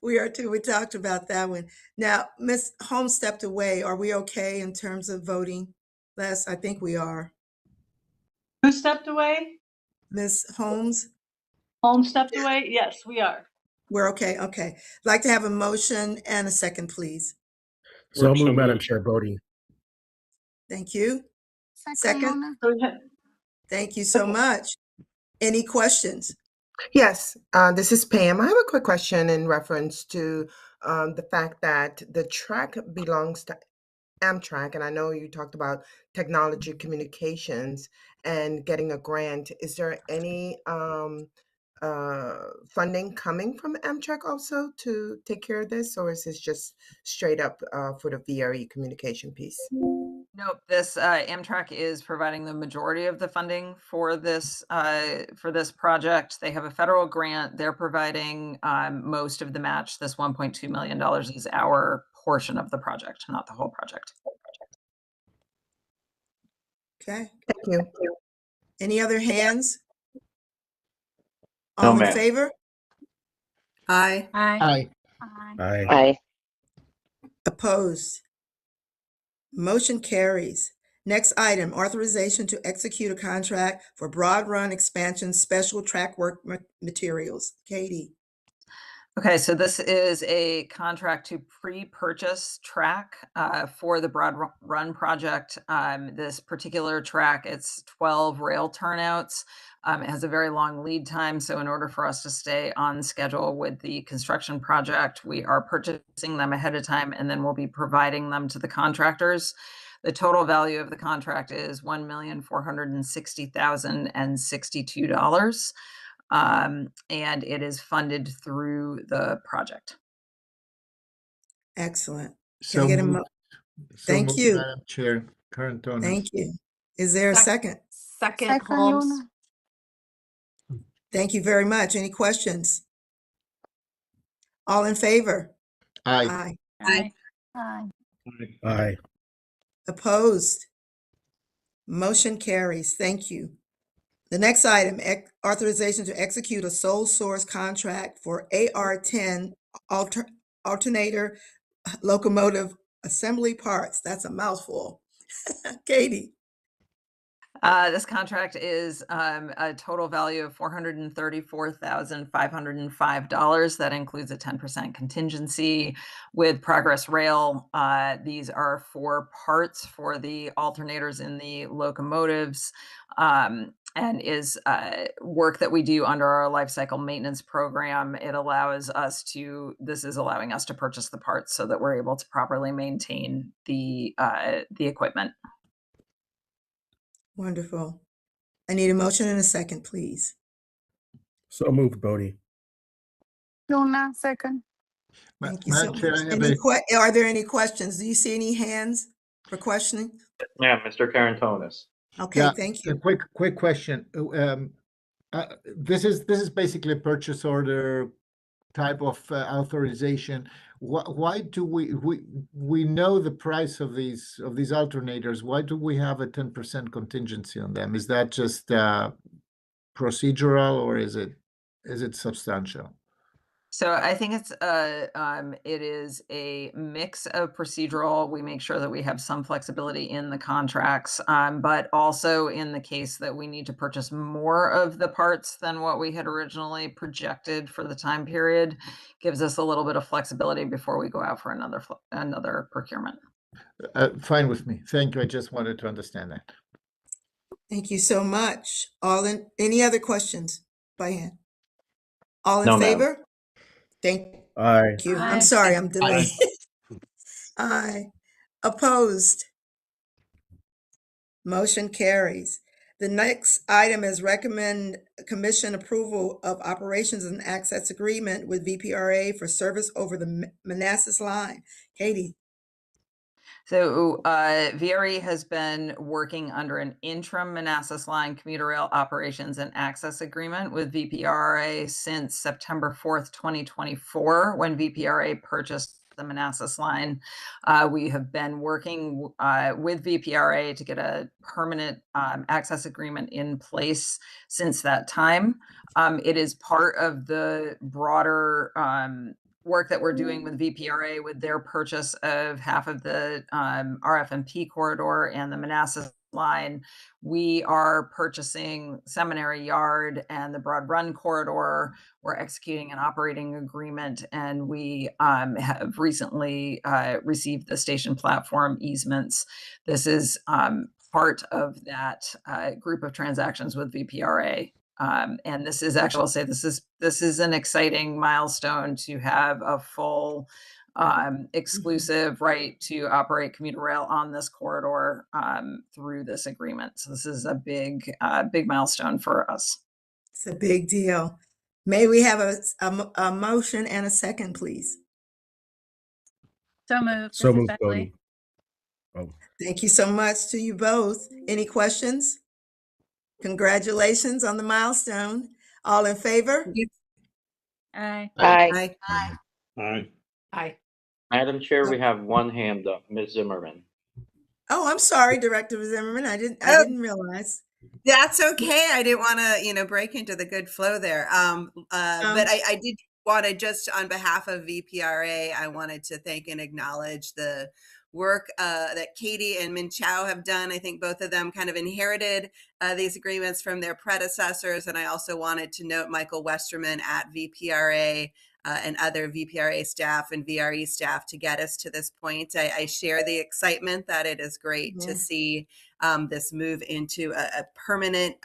we are too. We talked about that one. Now, Ms. Holmes stepped away. Are we okay in terms of voting? Les, I think we are. Who stepped away? Ms. Holmes, Holmes stepped away? Yes, we are. we're okay. Okay. I'd like to have a motion and a second, please. So So moved, Madam moved. Chair, Bodie. Thank you. Second. Lorna. Go ahead. Thank you so much. Any questions? Yes, this is Pam. I have a quick question in reference to the fact that the track belongs to Amtrak, and I know you talked about technology communications and getting a grant. Is there any funding coming from Amtrak also to take care of this, or is this just straight up for the VRE communication piece? Nope, this Amtrak is providing the majority of the funding for this project. They have a federal grant. They're providing most of the match. This $1.2 million is our portion of the project, not the whole project. Okay. Thank you. Any other hands? No, All in ma'am. favor? Aye. Aye. Aye. Aye. Opposed? Motion carries. Next item, authorization to execute a contract for Broad Run Expansion Special Track Work Materials. Katie. Okay, so this is a contract to pre-purchase track for the Broad Run project. This particular track, it's 12 rail turnouts. It has a very long lead time, so in order for us to stay on schedule with the construction project, we are purchasing them ahead of time, and then we'll be providing them to the contractors. The total value of the contract is $1,460,062. And it is funded through the project. Excellent. So I get a moved. So Thank moved, you. Madam Chair, current owners. Thank you. Is there a second? Second, Holmes. Lorna. Thank you very much. Any questions? All in favor? Aye. Aye. Aye. Aye. Opposed? Motion carries. Thank you. The next item, authorization to execute a sole source contract for AR-10 alternator locomotive assembly parts. That's a mouthful. Katie. This contract is a total value of $434,505. That includes a 10% contingency with Progress Rail. These are for parts for the alternators in the locomotives, and is work that we do under our life cycle maintenance program. This is allowing us to purchase the parts so that we're able to properly maintain the equipment. Wonderful. I need a motion and a second, please. So moved, Bodie. Lorna, second. Thank you so Madam Chair, much. I have Are there any questions? Do you see any hands for questioning? Ma'am, Mr. Carantonis. Okay, Yeah, thank a you. quick question. This is basically a purchase order type of authorization. Why do we know the price of these alternators? Why do we have a 10% contingency on them? Is that just procedural, or is it substantial? So I think it is a mix of procedural. We make sure that we have some flexibility in the contracts, but also in the case that we need to purchase more of the parts than what we had originally projected for the time period, gives us a little bit of flexibility before we go out for another procurement. Fine with me. Thank you. I just wanted to understand that. Thank you so much. Any other questions by hand? All in No, ma'am. favor? Thank Aye. you. I'm Aye. sorry, I'm delayed. Aye. Opposed? Motion carries. The next item is recommend commission approval of operations and access agreement with VPRA for service over the Manassas line. Katie. So VRE has been working under an interim Manassas Line commuter rail operations and access agreement with VPRA since September 4th, 2024, when VPRA purchased the Manassas line. We have been working with VPRA to get a permanent access agreement in place since that time. It is part of the broader work that we're doing with VPRA with their purchase of half of the RFMP corridor and the Manassas line. We are purchasing Seminary Yard and the Broad Run corridor. We're executing an operating agreement, and we have recently received the station platform easements. This is part of that group of transactions with VPRA. And this is actually, I'll say this is an exciting milestone to have a full exclusive right to operate commuter rail on this corridor through this agreement. So this is a big milestone for us. It's a big deal. May we have a motion and a second, please? So moved. So This is moved, Beverly. Bodie. Oh, Thank you so much to you both. Any questions? Congratulations on the milestone. All in favor? Aye. Aye. Aye. Aye. Madam Chair, we have one hand up, Ms. Zimmerman. Oh, I'm sorry, Director Zimmerman. I Oh. didn't realize. That's okay. I didn't want to, break into the good flow there. But I did want to just, on behalf of VPRA, I wanted to thank and acknowledge the work that Katie and Min Chow have done. I think both of them kind of inherited these agreements from their predecessors. And I also wanted to note Michael Westerman at VPRA and other VPRA staff and VRE staff to get us to this point. I share the excitement that it is great to see this move into a permanent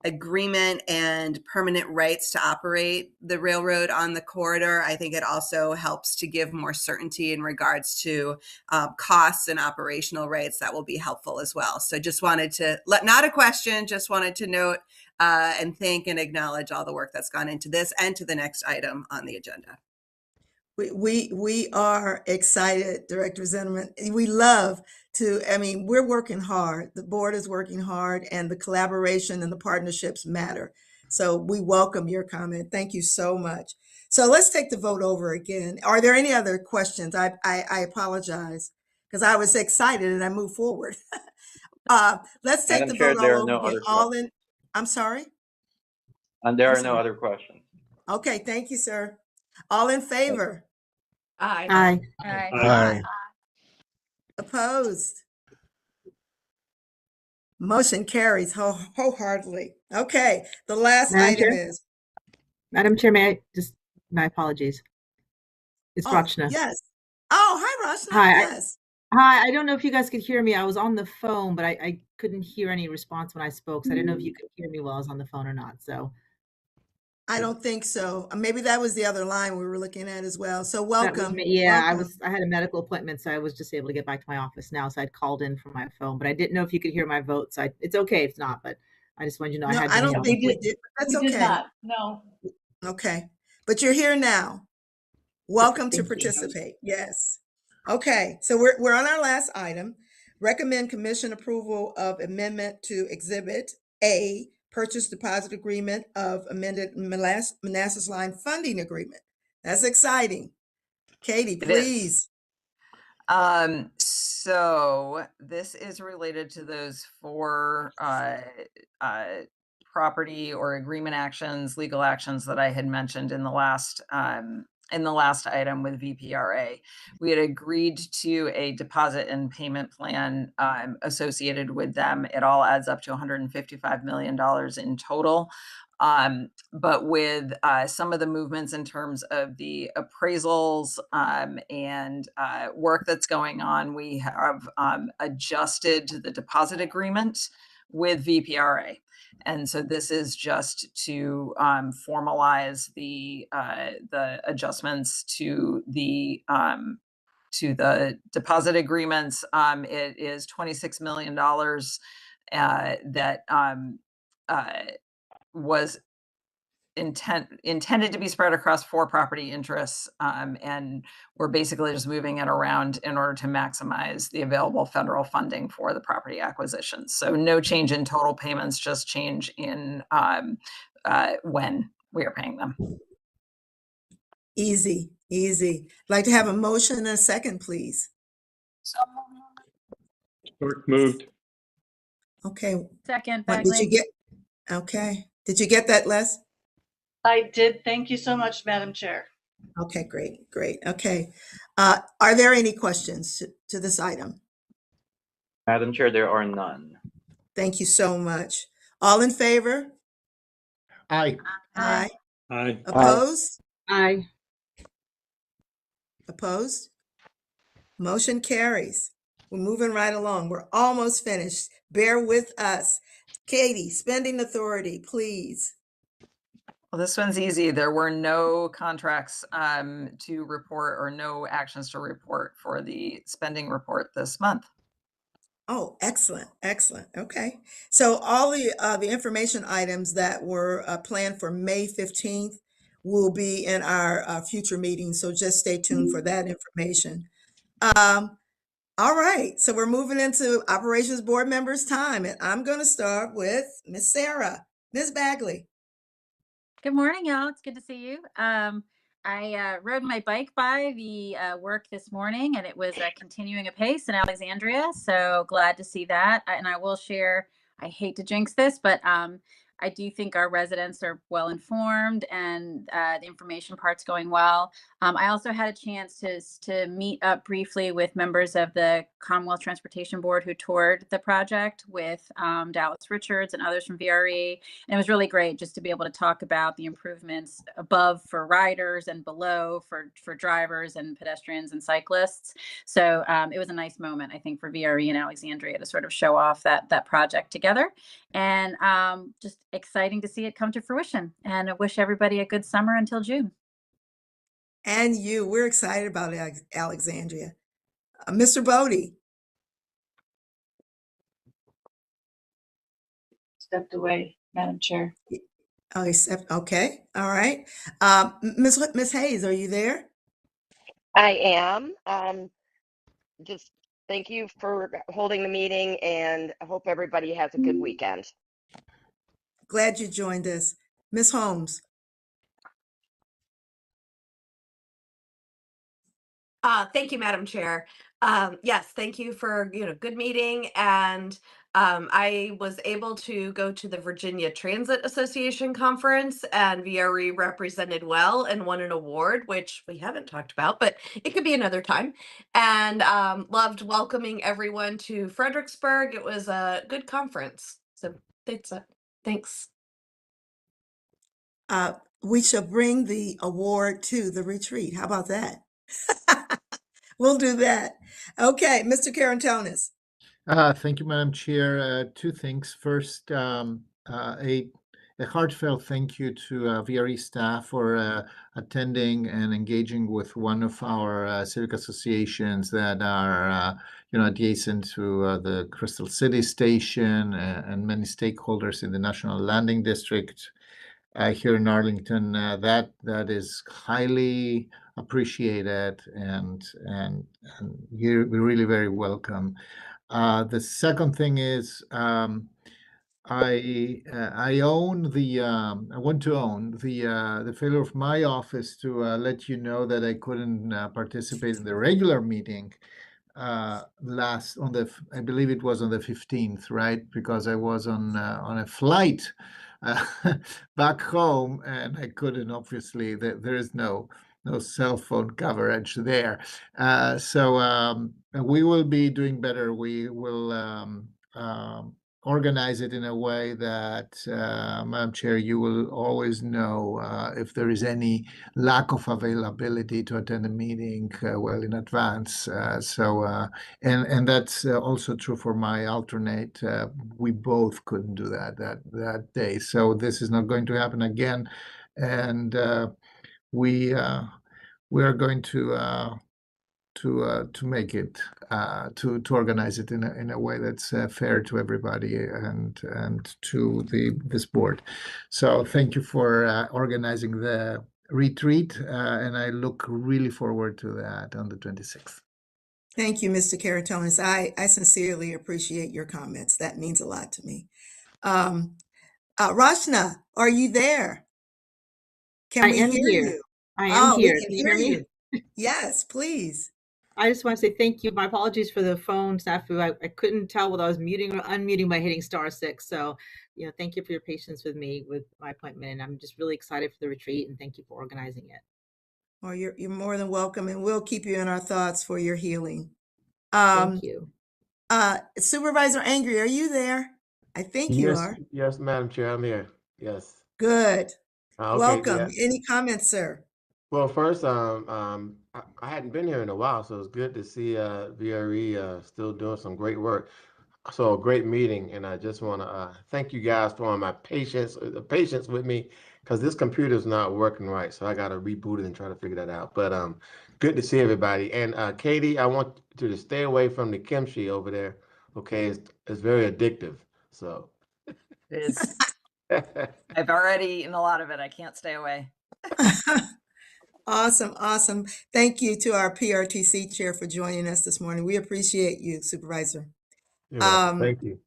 agreement and permanent rights to operate the railroad on the corridor. I think it also helps to give more certainty in regards to costs and operational rates that will be helpful as well. So just wanted to not a question, just wanted to note and thank and acknowledge all the work that's gone into this and to the next item on the agenda. We are excited, Director Zimmerman. We love to, we're working hard. The board is working hard, and the collaboration and the partnerships matter. So we welcome your comment. Thank you so much. So let's take the vote over again. Are there any other questions? I apologize because I was excited and I moved forward. Let's take Madam the Chair, vote there all are no over again. other I'm sorry? And there I'm are no sorry. other questions. Okay, thank you, sir. All in favor? Aye. Aye. Aye. aye. Opposed? Motion carries wholeheartedly. Okay, the last Madam item Chair? is, Madam Chair, my apologies. It's Rachna. yes. Oh, hi, Rachna. Hi, Yes. Hi, I don't know if you guys could hear me. I was on the phone, but I couldn't hear any response when I spoke. So I didn't know if you could hear me while I was on the phone or not. So I don't think so. Maybe that was the other line we were looking at as well. So that was welcome. me. Yeah, Welcome. I had a medical appointment, so I was just able to get back to my office now. So I'd called in from my phone, but I didn't know if you could hear my vote. So it's okay if not, but I just wanted you to know No, I had I to don't think you wait. did. That's We okay. did not. No. Okay, but you're here now. Welcome to Thank you. participate. Yes. Okay, so we're on our last item. Recommend commission approval of amendment to Exhibit A, purchase deposit agreement of amended Manassas line funding agreement. That's exciting. Katie, It is. please. So this is related to those four property or agreement actions, legal actions that I had mentioned in the last item with VPRA. We had agreed to a deposit and payment plan associated with them. It all adds up to $155 million in total. But with some of the movements in terms of the appraisals and work that's going on, we have adjusted the deposit agreement with VPRA. And so this is just to formalize the adjustments to the deposit agreements. It is $26 million that was intended to be spread across four property interests, and we're basically just moving it around in order to maximize the available federal funding for the property acquisitions. So no change in total payments, just change in when we are paying them. Easy. Easy. I'd like to have a motion and a second, please. So moved. Stork moved. Okay. Second, What did you Bagley. get? Okay. Did you get that, Les? I did. Thank you so much, Madam Chair. Okay, great, great. Okay. Are there any questions to this item? Madam Chair, there are none. Thank you so much. All in favor? Aye. Aye. Aye. Opposed? Aye. Opposed? Motion carries. We're moving right along. We're almost finished. Bear with us. Katie, spending authority, please. Well, this one's easy. There were no contracts to report or no actions to report for the spending report this month. Oh, excellent, excellent. Okay. So all the information items that were planned for May 15th will be in our future meetings. So just stay tuned for that information. All right. So we're moving into Operations Board members' time, and I'm going to start with Miss Sarah. Ms. Bagley. Good morning, y'all. It's good to see you. I rode my bike by the work this morning, and it was continuing apace in Alexandria. So glad to see that. And I will share, I hate to jinx this, but I do think our residents are well informed and the information part's going well. I also had a chance to meet up briefly with members of the Commonwealth Transportation Board who toured the project with Dallas Richards and others from VRE. And it was really great just to be able to talk about the improvements above for riders and below for drivers and pedestrians and cyclists. So it was a nice moment, I think, for VRE and Alexandria to sort of show off that project together. And just exciting to see it come to fruition. And I wish everybody a good summer until June. And you, we're excited about Alexandria. Mr. Bodie. Stepped away, Madam Chair. Oh, except, okay. All right. Miss Hayes, are you there? I am. Just thank you for holding the meeting, and I hope everybody has a good weekend. Glad you joined us. Miss Holmes. Thank you, Madam Chair. Yes, thank you for good meeting, and I was able to go to the Virginia Transit Association conference, and VRE represented well and won an award, which we haven't talked about, but it could be another time. And loved welcoming everyone to Fredericksburg. It was a good conference. So that's it. Thanks. We shall bring the award to the retreat. How about that? We'll do that. Okay, Mr. Carantonis. Thank you, Madam Chair. Two things. First, a heartfelt thank you to VRE staff for attending and engaging with one of our civic associations that are, adjacent to the Crystal City Station and many stakeholders in the National Landing District here in Arlington. That is highly appreciated, and you're really very welcome. The second thing is I want to own the failure of my office to let you know that I couldn't participate in the regular meeting I believe it was on the 15th, right? Because I was on a flight back home, and I couldn't, obviously, there is no cell phone coverage there. So we will be doing better. We will organize it in a way that, Madam Chair, you will always know if there is any lack of availability to attend a meeting well in advance. And that's also true for my alternate. We both couldn't do that day. So this is not going to happen again. And we are going to make it to organize it in a way that's fair to everybody and to this board. So thank you for organizing the retreat, and I look really forward to that on the 26th. Thank you, Mr. Caratonis. I sincerely appreciate your comments. That means a lot to me. Rashna, are you there? Can I we am hear here. you? I am here. We can Can you hear hear me? you. Yes, please. I just want to say thank you. My apologies for the phone snafu. I couldn't tell whether I was muting or unmuting by hitting *6. So, thank you for your patience with me with my appointment. And I'm just really excited for the retreat and thank you for organizing it. Well, you're more than welcome, and we'll keep you in our thoughts for your healing. Thank you. Supervisor Angry, are you there? I think you Yes, are. yes, Madam Chair, I'm here. Yes. Good. Okay, Welcome. yeah. Any comments, sir? Well, first, I hadn't been here in a while, so it's good to see VRE still doing some great work. So a great meeting, and I just want to thank you guys for my patience, the patience with me, because this computer is not working right, so I got to reboot it and try to figure that out. But good to see everybody. And Katie, I want you to stay away from the kimchi over there. Okay, it's very addictive. So. Is I've already eaten a lot of it. I can't stay away. Awesome, awesome. Thank you to our PRTC chair for joining us this morning. We appreciate you, Supervisor. You're welcome. Thank you.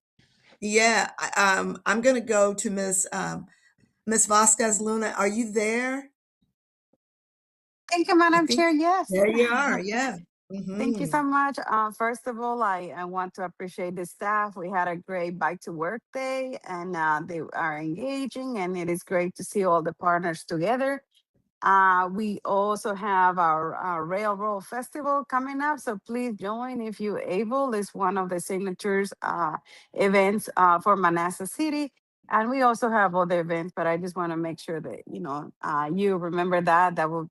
Yeah, I'm going to go to Miss Vasquez Luna. Are you there? Thank you, I Madam think Chair. Yes. there you are. Yeah. Thank you so Mhm. much. First of all, I want to appreciate the staff. We had a great bike to work day and they are engaging and it is great to see all the partners together. We also have our Railroad Festival coming up, so please join if you're able. It's one of the signatures events for Manassas City. And we also have other events, but I just want to make sure that, you remember that. That will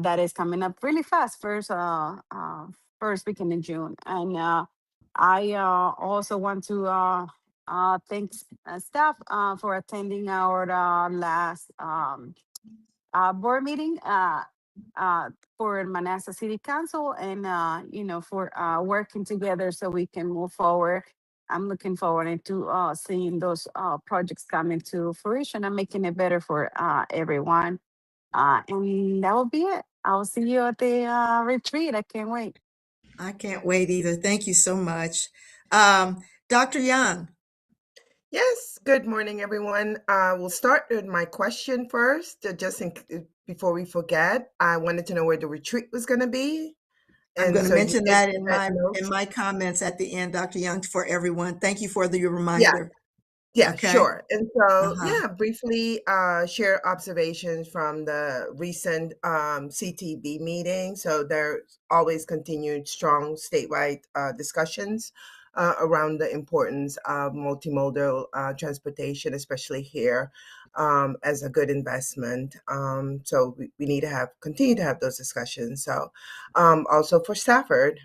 that is coming up really fast, first weekend in June. And I also want to thank staff for attending our last board meeting for Manassas City Council and, for working together so we can move forward. I'm looking forward to seeing those projects coming to fruition and making it better for everyone. And that will be it. I'll see you at the retreat. I can't wait. I can't wait either. Thank you so much. Dr. Young. Yes, good morning, everyone. We'll start with my question first, before we forget. I wanted to know where the retreat was going to be. I'm And going to so you mention gave that me in that my note. comments at the end, Dr. Young, for everyone. Thank you for the Yeah, reminder. yeah, Okay. sure. And so, Uh-huh. yeah, briefly share observations from the recent CTB meeting. So there's always continued strong statewide discussions around the importance of multimodal transportation, especially here, as a good investment. So we need to continue to have those discussions. So also for Stafford,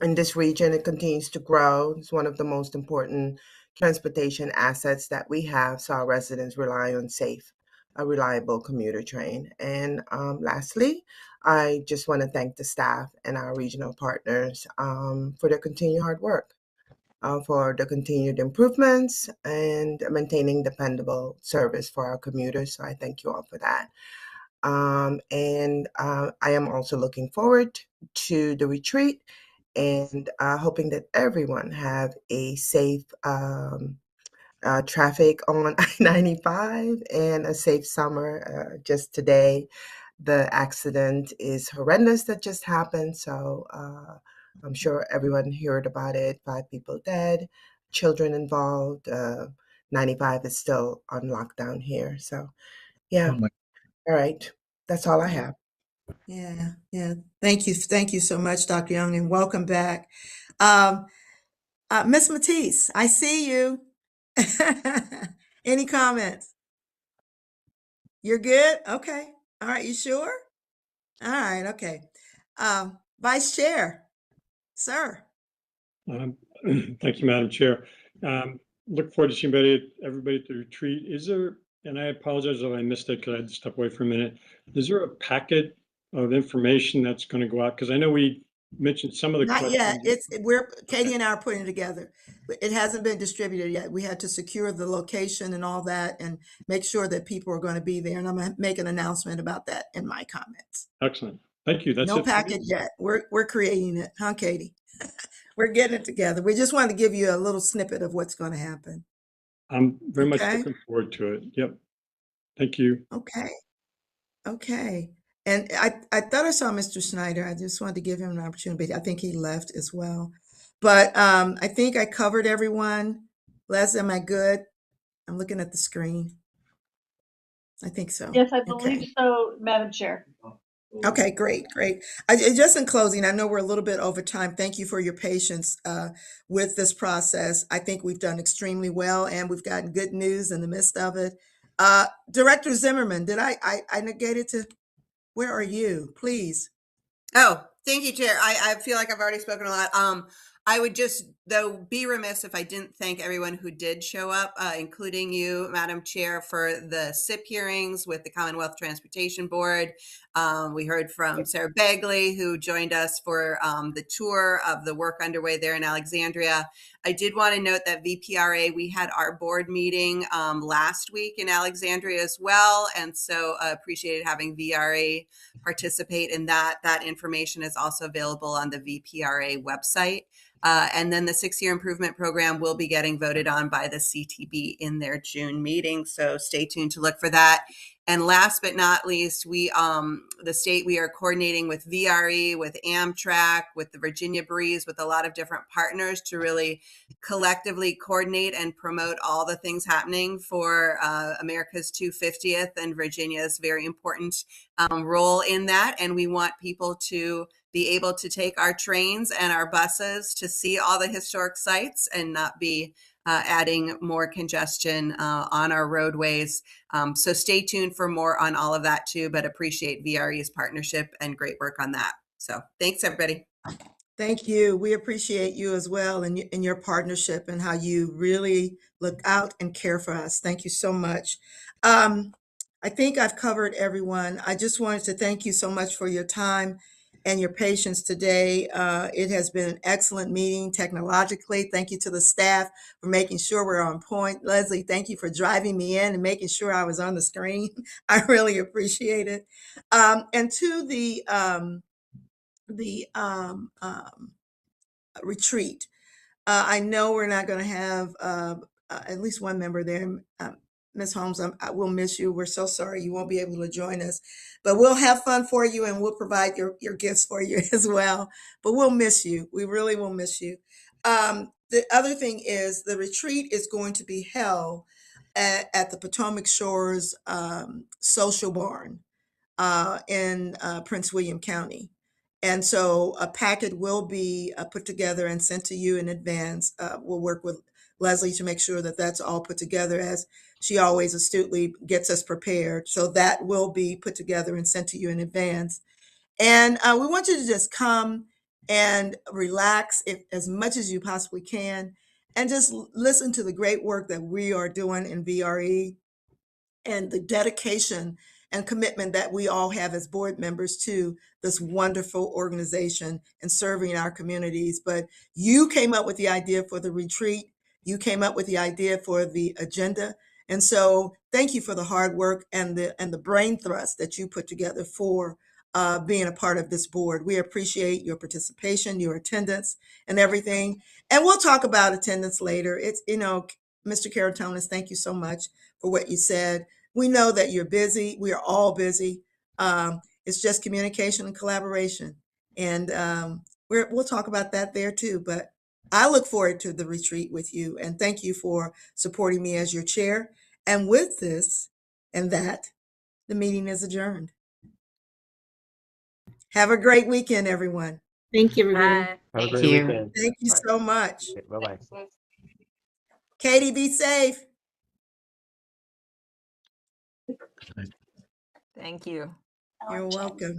in this region, it continues to grow. It's one of the most important transportation assets that we have, so our residents rely on safe, a reliable commuter train. And lastly, I just want to thank the staff and our regional partners for their continued hard work, for the continued improvements and maintaining dependable service for our commuters. So I thank you all for that. And I am also looking forward to the retreat and hoping that everyone have a safe traffic on I-95 and a safe summer. Just today, the accident is horrendous that just happened. So I'm sure everyone heard about it. 5 people dead, children involved. 95 is still on lockdown here. So yeah. Oh my. All right. That's all I have. Yeah, yeah. Thank you. Thank you so much, Dr. Young, and welcome back. Miss Matisse, I see you. Any comments? You're good? Okay. All right. You sure? All right. Okay. Vice Chair, sir. Thank you, Madam Chair. Look forward to seeing everybody at the retreat. Is there, and I apologize if I missed it because I had to step away for a minute. Is there a packet of information that's going to go out? Because I know we mentioned some of the Not yet. questions. Katie and I are putting it together. It hasn't been distributed yet. We had to secure the location and all that and make sure that people are going to be there. And I'm going to make an announcement about that in my comments. Excellent. Thank you. That's No it for me. packet yet. We're creating it, huh, Katie? We're getting it together. We just wanted to give you a little snippet of what's going to happen. I'm very much Okay. looking forward to it. Yep. Thank you. Okay. Okay. And I thought I saw Mr. Snyder. I just wanted to give him an opportunity, but I think he left as well. But I think I covered everyone. Les, am I good? I'm looking at the screen. I think so. Yes, I Okay. believe so, Madam Chair. Okay, great, great. Just in closing, I know we're a little bit over time. Thank you for your patience with this process. I think we've done extremely well, and we've gotten good news in the midst of it. Director Zimmerman, did I negated to? Where are you? Please. Oh, thank you, Chair. I feel like I've already spoken a lot. I would just, though, be remiss if I didn't thank everyone who did show up, including you, Madam Chair, for the SIP hearings with the Commonwealth Transportation Board. We heard from Sarah Bagley, who joined us for the tour of the work underway there in Alexandria. I did want to note that VPRA, we had our board meeting last week in Alexandria as well, and so appreciated having VRE participate in that. That information is also available on the VPRA website. And then the 6-year improvement program will be getting voted on by the CTB in their June meeting. So stay tuned to look for that. And last but not least, we are coordinating with VRE, with Amtrak, with the Virginia Breeze, with a lot of different partners to really collectively coordinate and promote all the things happening for America's 250th and Virginia's very important role in that. And we want people to be able to take our trains and our buses to see all the historic sites and not be adding more congestion on our roadways. So stay tuned for more on all of that too, but appreciate VRE's partnership and great work on that. So thanks, everybody. Thank you. We appreciate you as well and your partnership and how you really look out and care for us. Thank you so much. I think I've covered everyone. I just wanted to thank you so much for your time and your patience today. It has been an excellent meeting technologically. Thank you to the staff for making sure we're on point. Leslie, thank you for driving me in and making sure I was on the screen. I really appreciate it. And to the retreat. I know we're not going to have at least one member there. Ms. Holmes, I will miss you. We're so sorry you won't be able to join us, but we'll have fun for you and we'll provide your gifts for you as well. But we'll miss you. We really will miss you. The other thing is the retreat is going to be held at the Potomac Shores Social Barn in Prince William County. And so a packet will be put together and sent to you in advance. We'll work with Leslie to make sure that that's all put together as she always astutely gets us prepared. So that will be put together and sent to you in advance. And we want you to just come and relax as much as you possibly can and just listen to the great work that we are doing in VRE and the dedication and commitment that we all have as board members to this wonderful organization and serving our communities. But you came up with the idea for the retreat. You came up with the idea for the agenda. And so thank you for the hard work and the brain thrust that you put together for being a part of this board. We appreciate your participation, your attendance and everything. And we'll talk about attendance later. It's, Mr. Caratonis, thank you so much for what you said. We know that you're busy. We are all busy. It's just communication and collaboration. And we'll talk about that there too. But I look forward to the retreat with you. And thank you for supporting me as your chair. And with this and that, the meeting is adjourned. Have a great weekend, everyone. Thank you, everybody. Bye. Have a Thank great you. weekend. Thank you so much. Bye-bye. Katie, be safe. Thank you. You're welcome.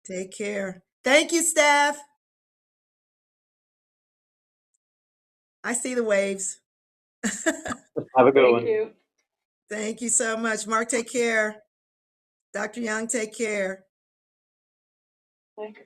Take care. Thank you, staff. I see the waves. Have a good one. Thank you. Thank you so much. Mark, take care. Dr. Young, take care. Thank you.